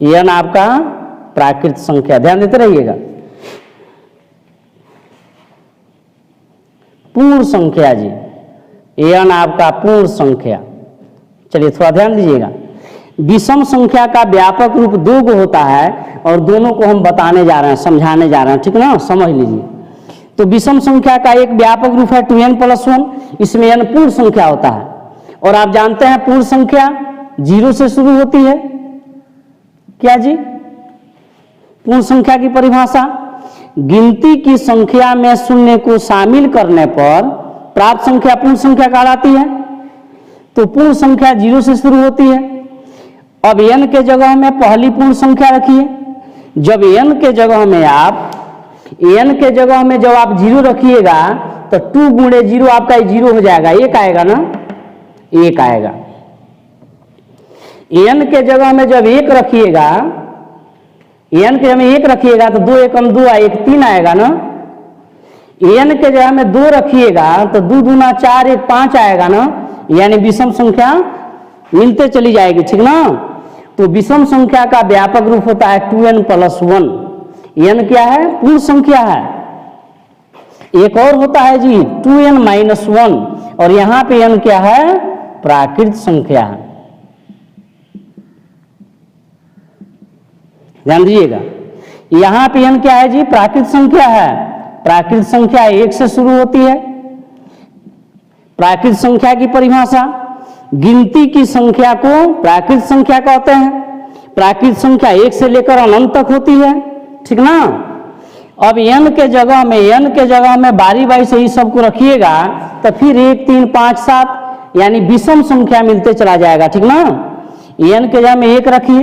n आपका प्राकृत संख्या, ध्यान देते रहिएगा। पूर्ण संख्या जी, n आपका पूर्ण संख्या। चलिए थोड़ा ध्यान दीजिएगा। विषम संख्या का व्यापक रूप 2 गो होता है और दोनों को हम बताने जा रहे हैं, समझाने जा रहे हैं। ठीक ना, समझ लीजिए। तो विषम संख्या का एक व्यापक रूप है 2n + 1, इसमें n पूर्ण संख्या होता है और आप जानते हैं पूर्ण संख्या 0 से शुरू होती है। क्या जी? पूर्ण संख्या की परिभाषा, गिनती की संख्या में शून्य को शामिल करने पर प्राप्त संख्या पूर्ण संख्या कहलाती है। तो पूर्ण संख्या 0 से शुरू होती है। अब n के जगह में पहली पूर्ण संख्या रखिए। जब n के जगह में जब आप 0 रखिएगा तो 2 × 0 आपका 0 हो जाएगा, 1 आएगा ना, 1 आएगा। n के जगह में जब 1 रखिएगा, n के जगह में 1 रखिएगा तो 2 × 2 1 3 आएगा ना। n के जगह में 2 रखिएगा तो 2 × 2 4 1 5 आएगा ना। यानी विषम संख्या मिलते चली जाएगी। ठीक ना, तो विषम संख्या का व्यापक रूप होता है 2n + 1। n क्या है? पूर्ण संख्या है। एक और होता है जी 2n - 1 और यहां पे n क्या है? प्राकृत संख्या है। ध्यान दीजिएगा, यहां पे n क्या है जी? प्राकृत संख्या है। प्राकृत संख्या 1 से शुरू होती है। प्राकृत संख्या की परिभाषा, गिनती की संख्या को प्राकृत संख्या कहते हैं। प्राकृत संख्या 1 से लेकर अनंत तक होती है। ठीक ना। अब n के जगह में बारी बारी से ही सबको रखिएगा तो फिर 1 3 5 7 यानी विषम संख्या मिलते चला जाएगा। ठीक ना। n के जगह में 1 रखिए,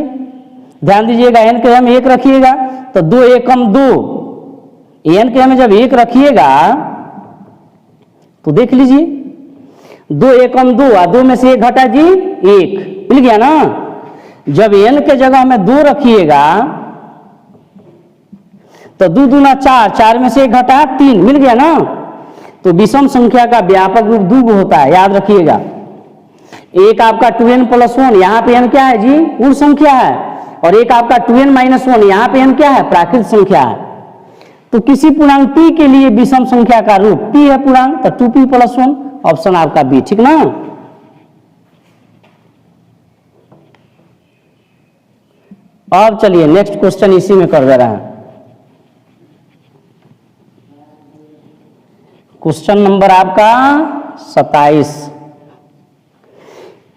ध्यान दीजिएगा। n के जगह में 1 रखिएगा तो 2 1 2, n के जगह में जब 1 रखिएगा तो देख लीजिए 2 1 2 और 2 में से 1 घटा जी 1, मिल गया ना। जब n के जगह में 2 रखिएगा तो 2 दूना 4, 4 में से 1 घटा 3, मिल गया ना। तो विषम संख्या का व्यापक रूप 2 होता है, याद रखिएगा। एक आपका 2n + 1, यहाँ पे n क्या है जी? पूर्ण संख्या है। और एक आपका 2n - 1, यहाँ पे n क्या है? प्राकृत संख्या है। तो किसी पूर्णांक p के लिए विषम संख्या का रूप, p है पूर्णांक तो 2p + 1, ऑप्शन आपका बी। ठीक ना। अब चलिए नेक्स्ट क्वेश्चन इसी में कर दे रहे हैं। क्वेश्चन नंबर आपका 27,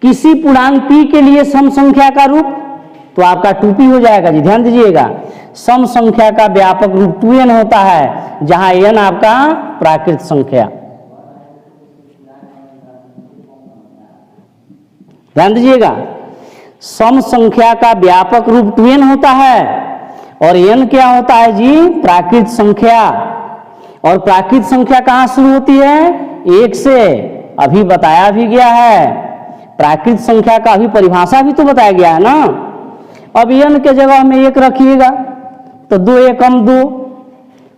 किसी पूर्णांक p के लिए सम संख्या का रूप, तो आपका 2p हो जाएगा जी। ध्यान दीजिएगा, सम संख्या का व्यापक रूप 2n होता है जहां n आपका प्राकृत संख्या। ध्यान दीजिएगा, सम संख्या का व्यापक रूप 2n होता है और n क्या होता है जी? प्राकृत संख्या। और प्राकृत संख्या कहां शुरू होती है? 1 से। अभी बताया भी गया है, प्राकृत संख्या का अभी परिभाषा भी तो बताया गया है ना। अब n के जगह में 1 रखिएगा तो 2 1 2,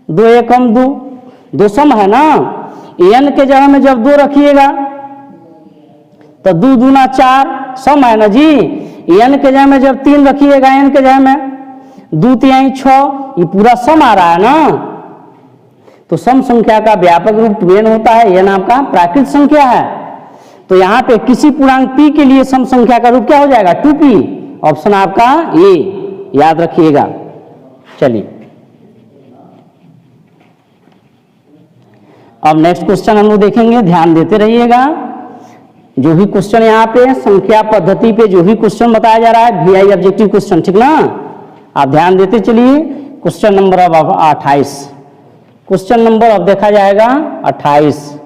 2 एकम 2, 2 सम है ना, n के जगह में जब 2 रखिएगा तो 2 दूना 4 सम है ना जी, n के जगह में जब 3 रखिएगा, n के जगह में 2 3 6, ये पूरा सम आ रहा है ना। तो सम संख्या का व्यापक रूप 2n होता है, n आपका प्राकृत संख्या है। तो यहाँ पे किसी पूर्णांक p के लिए सम संख्या का रूप क्या हो जाएगा, 2p। ऑप्शन आपका ए, याद रखिएगा। चलिए अब नेक्स्ट क्वेश्चन हम लोग देखेंगे, ध्यान देते रहिएगा। जो भी क्वेश्चन यहाँ पे संख्या पद्धति पे जो भी क्वेश्चन बताया जा रहा है, VI ऑब्जेक्टिव क्वेश्चन, ठीक ना, आप ध्यान देते चलिए। क्वेश्चन नंबर अब 28, क्वेश्चन नंबर अब देखा जाएगा 28।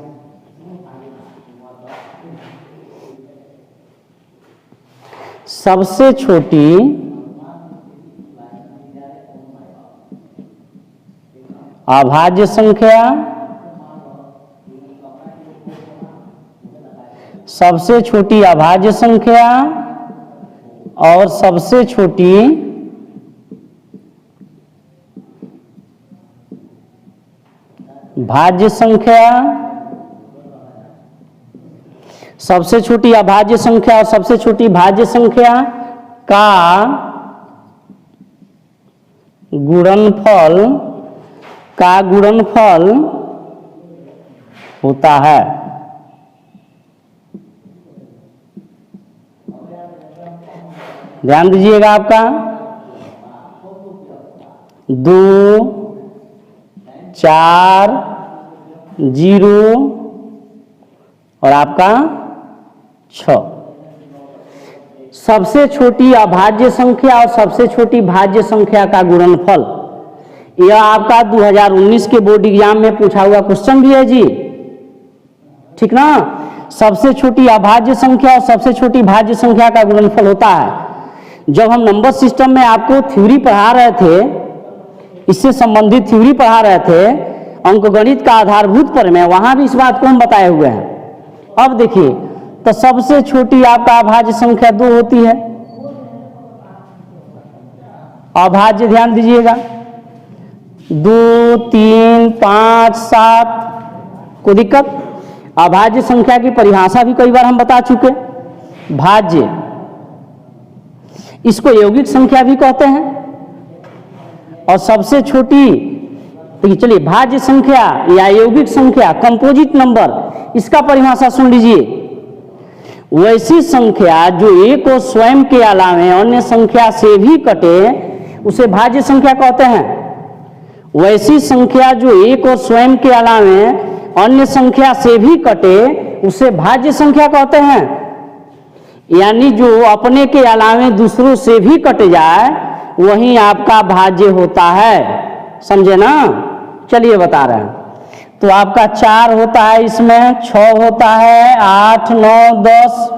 सबसे छोटी अभाज्य संख्या, सबसे छोटी अभाज्य संख्या और सबसे छोटी भाज्य संख्या, सबसे छोटी अभाज्य संख्या और सबसे छोटी भाज्य संख्या का गुणनफल होता है। ध्यान दीजिएगा, आपका 2 4 0 और आपका 6। सबसे छोटी अभाज्य संख्या और सबसे छोटी भाज्य संख्या का गुणनफल, यह आपका 2019 के बोर्ड एग्जाम में पूछा हुआ क्वेश्चन भी है जी, ठीक ना। सबसे छोटी अभाज्य संख्या और सबसे छोटी भाज्य संख्या का गुणनफल होता है। जब हम नंबर सिस्टम में आपको थ्योरी पढ़ा रहे थे, इससे संबंधित थ्योरी पढ़ा रहे थे, अंकगणित का आधारभूत पर में, वहां भी इस बात को हम बताए हुए हैं। अब देखिए, तो सबसे छोटी आपका अभाज्य संख्या 2 होती है। अभाज्य ध्यान दीजिएगा, 2 3 5 7, कोई दिक्कत। अभाज्य संख्या की परिभाषा भी कई बार हम बता चुके। भाज्य, इसको यौगिक संख्या भी कहते हैं। और सबसे छोटी, चलिए भाज्य संख्या या यौगिक संख्या, कंपोजिट नंबर, इसका परिभाषा सुन लीजिए। वैसी संख्या जो एक और स्वयं के अलावे अन्य संख्या से भी कटे, उसे भाज्य संख्या कहते हैं। वैसी संख्या जो एक और स्वयं के अलावे अन्य संख्या से भी कटे, उसे भाज्य संख्या कहते हैं। यानी जो अपने के अलावे दूसरों से भी कट जाए, वही आपका भाज्य होता है, समझे ना। चलिए बता रहे हैं, तो आपका 4 होता है, इसमें 6 होता है, 8 9 10।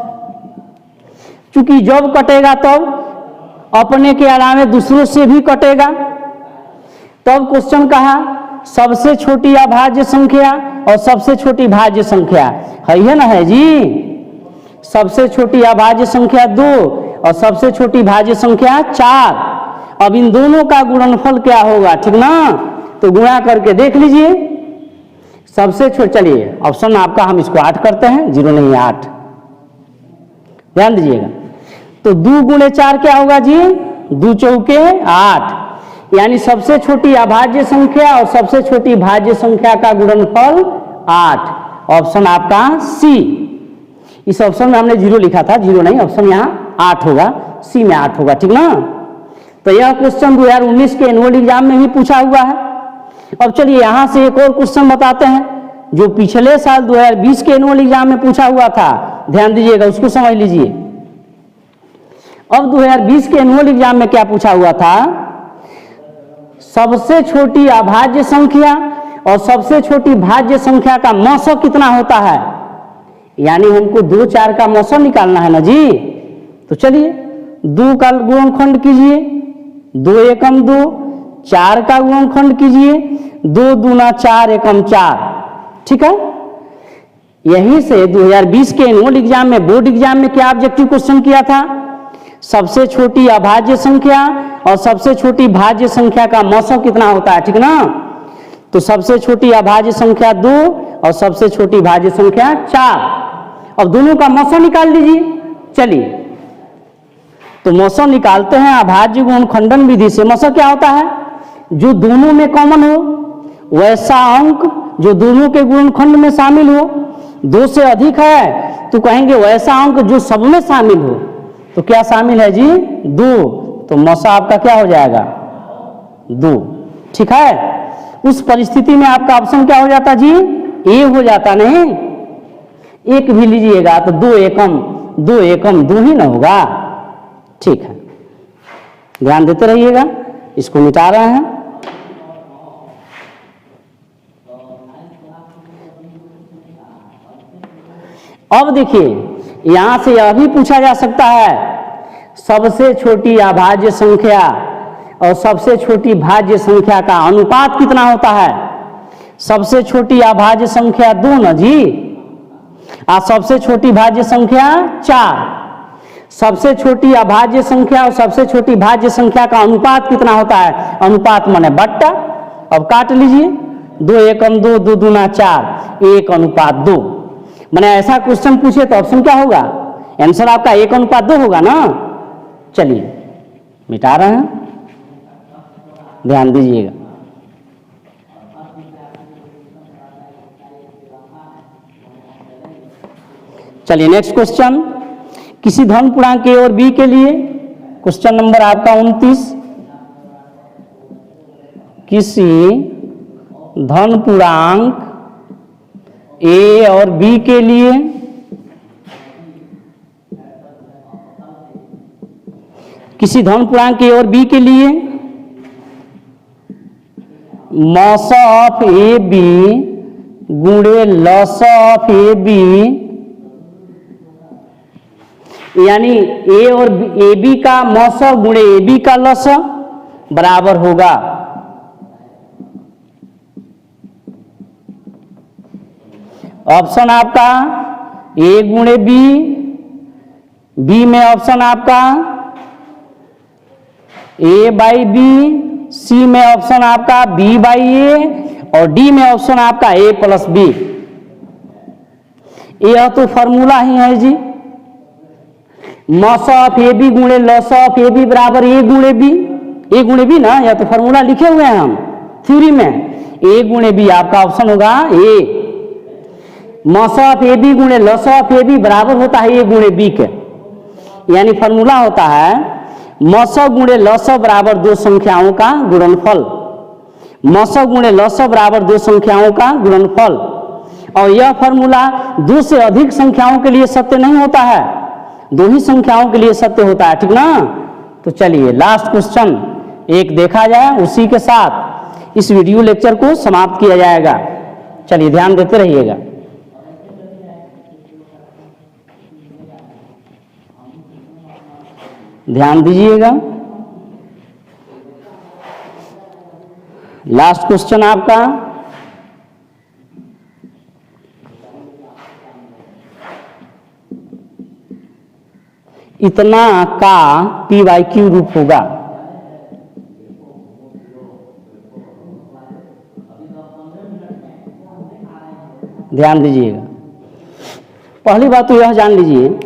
चूंकि जब कटेगा तब अपने के अलावे दूसरों से भी कटेगा। तब क्वेश्चन कहा सबसे छोटी अभाज्य संख्या और सबसे छोटी भाज्य संख्या है ना, है जी। सबसे छोटी अभाज्य संख्या 2 और सबसे छोटी भाज्य संख्या 4। अब इन दोनों का गुणनफल क्या होगा, ठीक ना, तो गुणा करके देख लीजिए। सबसे छोटी, चलिए ऑप्शन आपका हम इसको 8 करते हैं, 0 नहीं 8, ध्यान दीजिएगा। तो 2 गुणे 4 क्या होगा जी, 2 चौके 8। यानी सबसे छोटी अभाज्य संख्या और सबसे छोटी भाज्य संख्या का गुणनफल 8। ऑप्शन आपका सी। इस ऑप्शन में हमने 0 लिखा था, 0 नहीं, ऑप्शन यहाँ 8 होगा, सी में 8 होगा, ठीक ना। तो यह क्वेश्चन 2019 के एनुअल एग्जाम में भी पूछा हुआ है। अब चलिए यहाँ से एक और क्वेश्चन बताते हैं, जो पिछले साल 2020 के एनुअल एग्जाम में पूछा हुआ था। ध्यान दीजिएगा, उसको समझ लीजिए। अब 2020 के एनुअल एग्जाम में क्या पूछा हुआ था, सबसे छोटी अभाज्य संख्या और सबसे छोटी भाज्य संख्या का मौसा कितना होता है। यानी हमको 2 4 का मौसा निकालना है ना जी। तो चलिए 2 का गुणनखंड कीजिए, 2 एकम 2, 4 का गुणनखंड कीजिए, 2 दूना 4 एकम 4, ठीक है। यहीं से 2020 के एनुअल एग्जाम में, बोर्ड एग्जाम में क्या ऑब्जेक्टिव क्वेश्चन किया था, सबसे छोटी अभाज्य संख्या और सबसे छोटी भाज्य संख्या का मौसा कितना होता है, ठीक ना। तो सबसे छोटी अभाज्य संख्या 2 और सबसे छोटी भाज्य संख्या 4। अब दोनों का मौसा निकाल लीजिए। चलिए, तो मौसा निकालते हैं अभाज्य गुणनखंडन विधि से। मौसा क्या होता है? जो दोनों में कॉमन हो, वैसा अंक जो दोनों के गुणनखंड में शामिल हो। 2 से अधिक है तो कहेंगे वैसा अंक जो सब में शामिल हो। तो क्या शामिल है जी? 2। तो मौसा आपका क्या हो जाएगा? 2। ठीक है। उस परिस्थिति में आपका ऑप्शन क्या हो जाता जी? ए हो जाता। नहीं, एक भी लीजिएगा तो 2 एकम 2 ही ना होगा। ठीक है, ध्यान देते रहिएगा। इसको मिटा रहे हैं। अब देखिए, यहां से यह भी पूछा जा सकता है, सबसे छोटी अभाज्य संख्या और सबसे छोटी भाज्य संख्या का अनुपात कितना होता है? सबसे छोटी अभाज्य संख्या 2 ना जी, और सबसे छोटी भाज्य संख्या 4। सबसे छोटी अभाज्य संख्या और सबसे छोटी भाज्य संख्या का अनुपात कितना होता है? अनुपात माने बट्टा। अब काट लीजिए, 2 एकम 2, 2 दूना 4, 1:2। मैंने ऐसा क्वेश्चन पूछे तो ऑप्शन क्या होगा? आंसर आपका 1:2 होगा ना। चलिए, मिटा रहे हैं, ध्यान दीजिएगा। चलिए नेक्स्ट क्वेश्चन, किसी धन पूर्णांक ए और बी के लिए, क्वेश्चन नंबर आपका 29। किसी धन पूर्णांक ए और बी के लिए किसी धन पूर्णांक ए और बी के लिए मॉस ऑफ ए बी गुणे लॉस ऑफ ए बी, यानी ए और ए बी का मॉस गुणे ए बी का लॉस बराबर होगा ऑप्शन आपका ए गुणे बी, बी में ऑप्शन आपका ए बाई बी, सी में ऑप्शन आपका बी बाई ए और डी में ऑप्शन आपका ए प्लस बी। यह तो फॉर्मूला ही है जी। मॉस ऑफ ए बी गुणे लॉस ऑफ ए बी बराबर ए गुणे बी, ए गुणे बी ना, यह तो फॉर्मूला लिखे हुए हैं हम थ्योरी में। ए गुणे बी आपका ऑप्शन होगा ए। मॉस ऑफ ए बी गुणे लॉस ऑफ ए बी बराबर होता है ए गुणे बी के, यानी फॉर्मूला होता है मॉस गुणे लॉस बराबर दो संख्याओं का गुणनफल। मॉस गुणे लॉस बराबर दो संख्याओं का गुणनफल। और यह फॉर्मूला दो से अधिक संख्याओं के लिए सत्य नहीं होता है, दो ही संख्याओं के लिए सत्य होता है, ठीक ना। तो चलिए लास्ट क्वेश्चन एक देखा जाए, उसी के साथ इस वीडियो लेक्चर को समाप्त किया जाएगा। चलिए ध्यान देते रहिएगा। ध्यान दीजिएगा, लास्ट क्वेश्चन आपका इतना का पी वाई क्यू रूप होगा। ध्यान दीजिएगा, पहली बात तो यह जान लीजिए,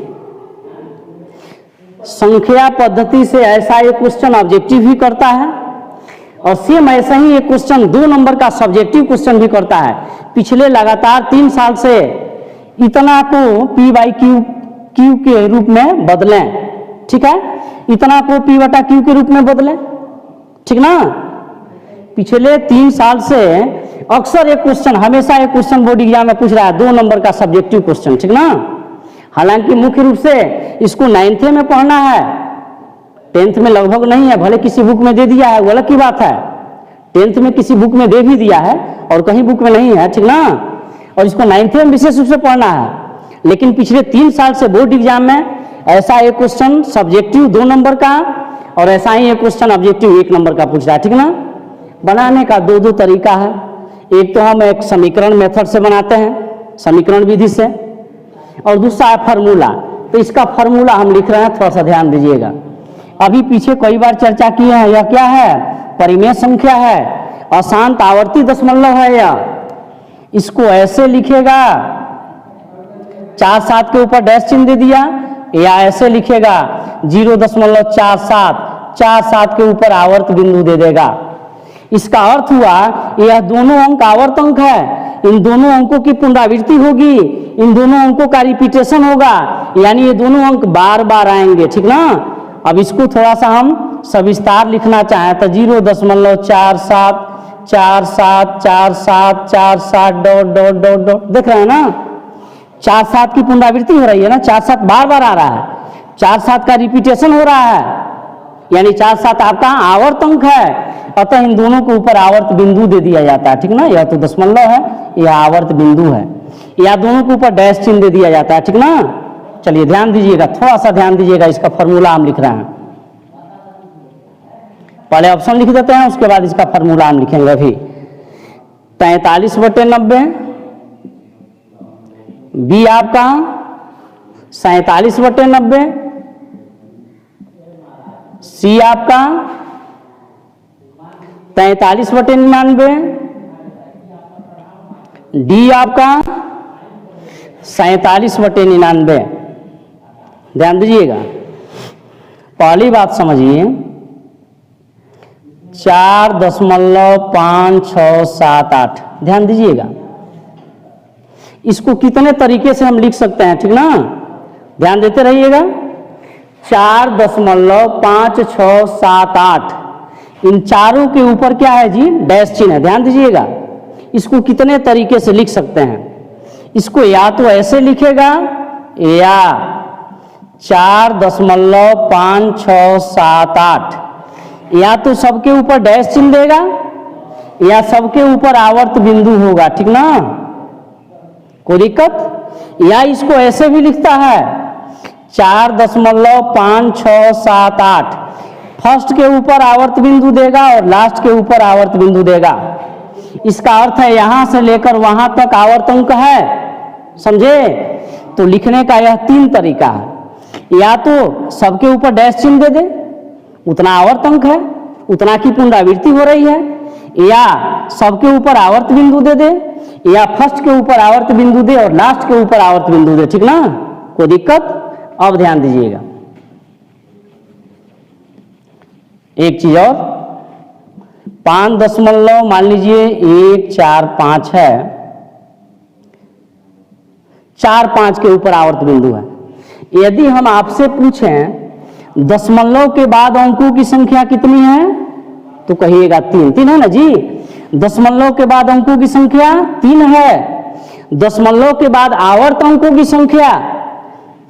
संख्या पद्धति से ऐसा एक क्वेश्चन ऑब्जेक्टिव भी करता है और सेम ऐसा ही एक क्वेश्चन 2 नंबर का सब्जेक्टिव क्वेश्चन भी करता है। पिछले लगातार 3 साल से इतना को पी बाई क्यू के रूप में बदलें, ठीक है। इतना को पी बटा क्यू के रूप में बदलें, ठीक ना। पिछले 3 साल से अक्सर एक क्वेश्चन, हमेशा एक क्वेश्चन बोर्ड एग्जाम में पूछ रहा है 2 नंबर का सब्जेक्टिव क्वेश्चन, ठीक ना। हालांकि मुख्य रूप से इसको 9th में पढ़ना है, 10th में लगभग नहीं है, भले किसी बुक में दे दिया है वो अलग की बात है। 10th में किसी बुक में दे भी दिया है और कहीं बुक में नहीं है, ठीक ना। और इसको 9th में विशेष रूप से पढ़ना है। लेकिन पिछले 3 साल से बोर्ड एग्जाम में ऐसा एक क्वेश्चन सब्जेक्टिव 2 नंबर का और ऐसा ही एक क्वेश्चन ऑब्जेक्टिव 1 नंबर का पूछ रहा है, ठीक ना। बनाने का 2 तरीका है। एक तो हम एक समीकरण मेथड से बनाते हैं, समीकरण विधि से, और दूसरा है फार्मूला। तो इसका फार्मूला हम लिख रहे हैं, थोड़ा सा ध्यान दीजिएगा। अभी पीछे कई बार चर्चा की है, यह क्या है, परिमेय संख्या है अशांत आवर्ती दशमलव है यह, इसको ऐसे लिखेगा, 4-7 के ऊपर डैश चिन्ह दे दिया, या ऐसे लिखेगा 0.47, 4-7 के ऊपर आवर्त बिंदु दे देगा। इसका अर्थ हुआ यह दोनों अंक आवर्त अंक है, इन दोनों अंकों की पुनरावृत्ति होगी, इन दोनों अंकों का रिपीटेशन होगा, यानी ये दोनों अंक बार बार आएंगे, ठीक ना। अब इसको थोड़ा सा हम सविस्तार लिखना चाहें तो 0.47, 4-7, 4-7, 4-7 डॉट डॉट डॉट डॉट, देख रहे हैं ना, 4-7 की पुनरावृत्ति हो रही है ना, 4-7 बार बार आ रहा है, 4-7 का रिपीटेशन हो रहा है, यानी 4-7 आपका आवर्त अंक है, अतः इन दोनों के ऊपर आवर्त बिंदु दे दिया जाता है, ठीक ना। यह तो दशमलव है, यह आवर्त बिंदु है, या दोनों के ऊपर डैश चिन्ह दे दिया जाता है, ठीक ना। चलिए ध्यान दीजिएगा, थोड़ा सा ध्यान दीजिएगा, इसका फॉर्मूला हम लिख रहे हैं। पहले ऑप्शन लिख देते हैं, उसके बाद इसका फॉर्मूला हम लिखेंगे। अभी 43/90, बी आपका 47/90, सी आपका 43/99, डी आपका 47/99। ध्यान दीजिएगा, पहली बात समझिए, 4.5678, ध्यान दीजिएगा, इसको कितने तरीके से हम लिख सकते हैं, ठीक ना, ध्यान देते रहिएगा। 4.5678, इन चारों के ऊपर क्या है जी, डैश चिन्ह है, ध्यान दीजिएगा। इसको कितने तरीके से लिख सकते हैं, इसको या तो ऐसे लिखेगा, या 4.5678, या तो सबके ऊपर डैश चिन्ह देगा, या सबके ऊपर आवर्त बिंदु होगा, ठीक ना, कोई दिक्कत। या इसको ऐसे भी लिखता है 4.5678, फर्स्ट के ऊपर आवर्त बिंदु देगा और लास्ट के ऊपर आवर्त बिंदु देगा। इसका अर्थ है यहां से लेकर वहां तक आवर्त अंक है, समझे। तो लिखने का यह 3 तरीका है, या तो सबके ऊपर डैश चिन्ह दे दे, उतना आवर्त अंक है, उतना की पुनरावृत्ति हो रही है, या सबके ऊपर आवर्त बिंदु दे दे, या फर्स्ट के ऊपर आवर्त बिंदु दे और लास्ट के ऊपर आवर्त बिंदु दे, ठीक ना, कोई दिक्कत। अब ध्यान दीजिएगा एक चीज और, 5 मान लीजिए 145 है, 4-5 के ऊपर आवर्त बिंदु है। यदि हम आपसे पूछें दशमलव के बाद अंकों की संख्या कितनी है, तो कहिएगा 3 है ना जी। दशमलव के बाद अंकों की संख्या 3 है। दशमलव के बाद आवर्त अंकों की संख्या,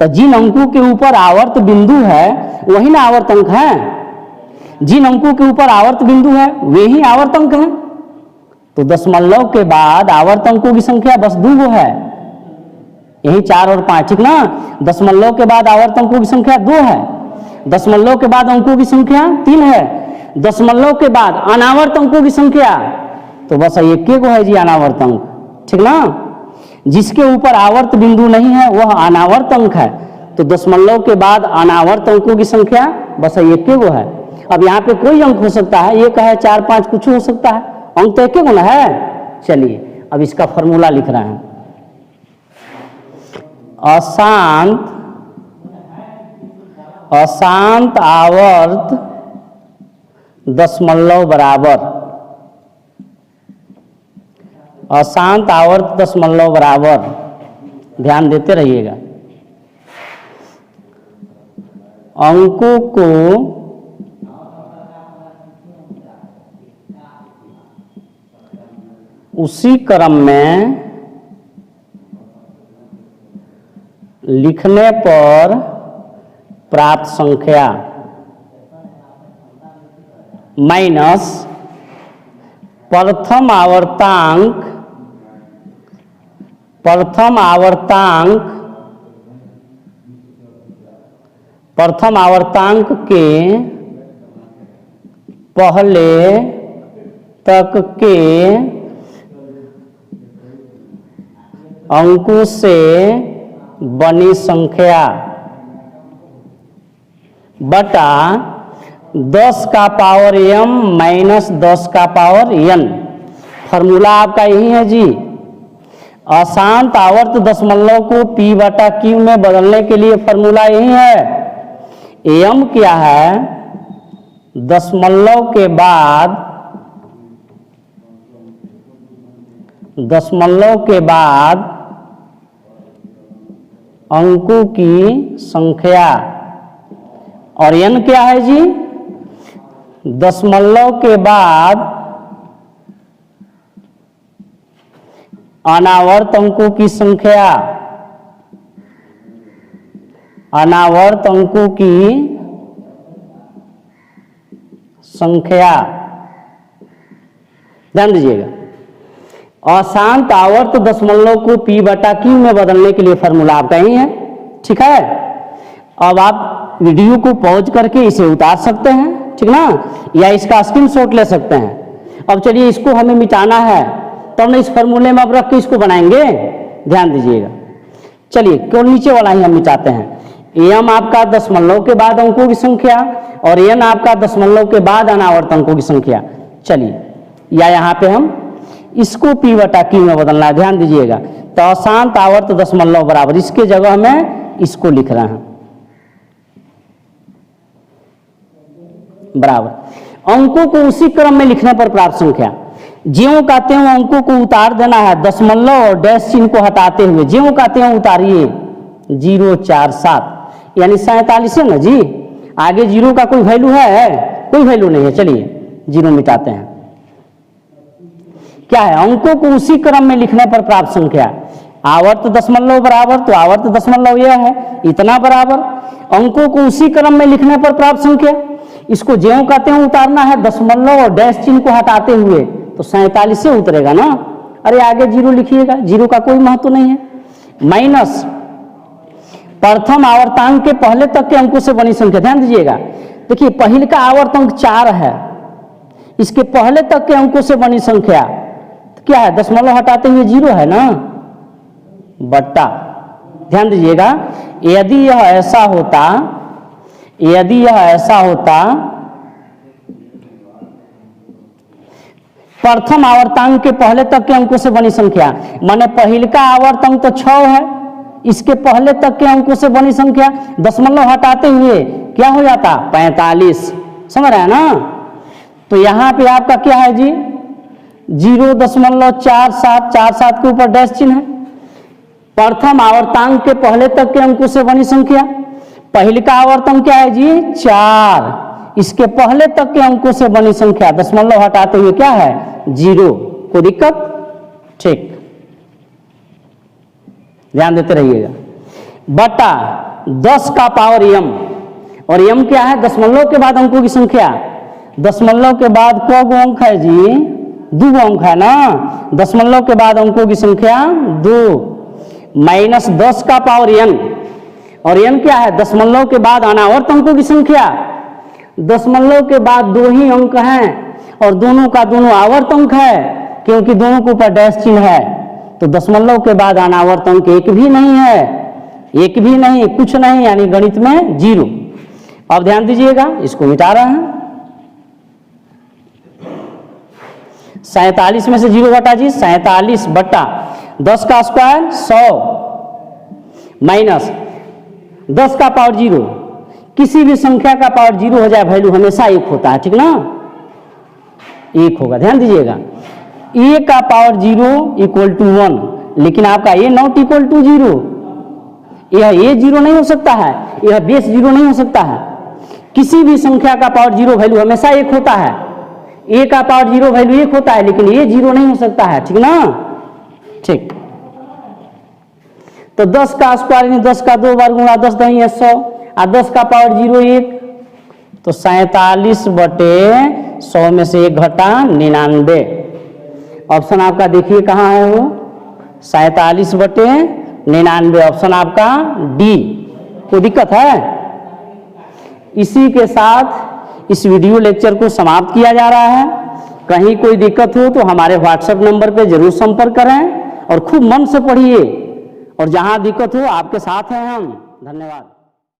तो जिन अंकों के ऊपर आवर्त बिंदु है वही ना आवर्त अंक है, जिन अंकों के ऊपर आवर्त बिंदु है वे ही आवर्त अंक है। तो दशमलव के बाद आवर्त अंकों की संख्या बस 2 है, यही 4 और 5, ठीक ना। दशमलव के बाद आवर्त अंकों की संख्या 2 है, दशमलव के बाद अंकों की संख्या 3 है, दशमलव के बाद अनावर्त अंकों की संख्या तो बस एक को है जी अनावर्त अंक, ठीक ना। जिसके ऊपर आवर्त बिंदु नहीं है वह अनावर्त अंक है। तो दशमलव के बाद अनावर्त अंकों की संख्या बस एक को है। अब यहाँ पे कोई अंक हो सकता है, 1 है, 4, 5, कुछ हो सकता है, अंक तो एक को ना है। चलिए अब इसका फॉर्मूला लिख रहे हैं। अशांत आवर्त दशमलव बराबर, अशांत आवर्त दशमलव बराबर, ध्यान देते रहिएगा, अंकों को उसी क्रम में लिखने पर प्राप्त संख्या माइनस प्रथम आवर्तांक के पहले तक के अंकों से बनी संख्या बटा 10 का पावर m माइनस 10 का पावर n। फॉर्मूला आपका यही है जी। अशांत आवर्त दशमलव को p बटा q में बदलने के लिए फॉर्मूला यही है। m क्या है? दशमलव के बाद अंकों की संख्या, और n क्या है जी? दशमलव के बाद अनावर्त अंकों की संख्या, अनावर्त अंकों की संख्या। ध्यान दीजिएगा, अशांत आवर्त दशमलव को p बटा q में बदलने के लिए फॉर्मूला आपका यही है। ठीक है, अब आप वीडियो को पॉज करके इसे उतार सकते हैं, ठीक ना, या इसका स्क्रीनशॉट ले सकते हैं। अब चलिए इसको हमें मिटाना है, तब ना इस फॉर्मूले में अब रख के इसको बनाएंगे। ध्यान दीजिएगा, चलिए केवल नीचे वाला ही हम मिटाते हैं। m आपका दशमलव के बाद अंकों की संख्या और n आपका दशमलव के बाद अनावर्त अंकों की संख्या। चलिए, या यहाँ पे हम इसको p बटा q में बदलना है। ध्यान दीजिएगा, तो अशांत आवर्त दशमलव बराबर, इसके जगह में इसको लिख रहे हैं बराबर अंकों को उसी क्रम में लिखने पर प्राप्त संख्या। ज्यों का त्यों अंकों को उतार देना है, दशमलव और डैश चिन्ह को हटाते हुए ज्यों का त्यों उतारिए। 0 4 7 यानी 47 है ना जी। आगे जीरो का कोई वैल्यू है? कोई वैल्यू नहीं है। चलिए जीरो मिटाते हैं। क्या है? अंकों को उसी क्रम में लिखने पर प्राप्त संख्या। आवर्त दशमलव बराबर, तो आवर्त दशमलव यह है, इतना बराबर अंकों को उसी क्रम में लिखने पर प्राप्त संख्या। इसको ज्यों का त्यों उतारना है, दशमलव और डैश चिन्ह को हटाते हुए, तो 47 से उतरेगा ना। अरे आगे जीरो लिखिएगा, जीरो का कोई महत्व नहीं है। माइनस प्रथम आवर्तांक के पहले तक के अंकों से बनी संख्या। ध्यान दीजिएगा, देखिए पहले का आवर्तांक 4 है, इसके पहले तक के अंकों से बनी संख्या तो क्या है? दशमलव हटाते हुए 0 है ना, बट्टा। ध्यान दीजिएगा, यदि यह ऐसा होता, यदि यह ऐसा होता, प्रथम आवर्तांक के पहले तक के अंकों से बनी संख्या, माने पहले का आवर्तांक तो 6 है, इसके पहले तक के अंकों से बनी संख्या, दशमलव हटाते हुए क्या हो जाता? 45। समझ रहे हैं ना? तो यहां पे आपका क्या है जी? 0.47 के ऊपर डैश चिन्ह है। प्रथम आवर्तांक के पहले तक के अंकों से बनी संख्या, पहले का आवर्तांक क्या है जी? 4, इसके पहले तक के अंकों से बनी संख्या, दशमलव हटाते हुए क्या है? 0। कोई दिक्कत? ठीक, ध्यान देते रहिएगा। बटा 10 का पावर m, और m क्या है? दशमलव के बाद अंकों की संख्या। दशमलव के बाद कौन अंक है जी? 2 अंक है ना। दशमलव के बाद अंकों की संख्या 2, माइनस 10 का पावर n, और n क्या है? दशमलव के बाद अनावर्त अंकों की संख्या। दशमलव के बाद 2 ही अंक हैं और दोनों का दोनों आवर्त अंक है, क्योंकि दोनों के ऊपर डैश चिन्ह है, तो दशमलव के बाद अनावर्त अंक एक भी नहीं है, एक भी नहीं, कुछ नहीं, यानी गणित में 0। अब ध्यान दीजिएगा, इसको मिटा रहे हैं। 47 में से 0 घटा जी, 47 बटा 10 का स्क्वायर 100 माइनस 10 का पावर 0। किसी भी संख्या का पावर 0 हो जाए, वैल्यू हमेशा 1 होता है, ठीक ना, 1 होगा। ध्यान दीजिएगा, a का पावर 0 इक्वल टू 1, लेकिन आपका a नॉट इक्वल टू 0। यह a 0 नहीं हो सकता है, यह बेस 0 नहीं हो सकता है। किसी भी संख्या का पावर 0 वैल्यू हमेशा 1 होता है। a का पावर 0 वैल्यू 1 होता है, लेकिन a 0 नहीं हो सकता है, ठीक ना। ठीक, तो 10 का स्क्वायर यानी 10 का 2 बार गुणा 10 दही है 100, और 10 का पावर 0 1, तो 47 बटे 100 में से 1 घटा 99। ऑप्शन आपका देखिए कहाँ है वो? 47 बटे 99, ऑप्शन आपका डी। कोई दिक्कत है? इसी के साथ इस वीडियो लेक्चर को समाप्त किया जा रहा है। कहीं कोई दिक्कत हो तो हमारे व्हाट्सएप नंबर पे जरूर संपर्क करें और खूब मन से पढ़िए, और जहां दिक्कत हो आपके साथ हैं हम। धन्यवाद।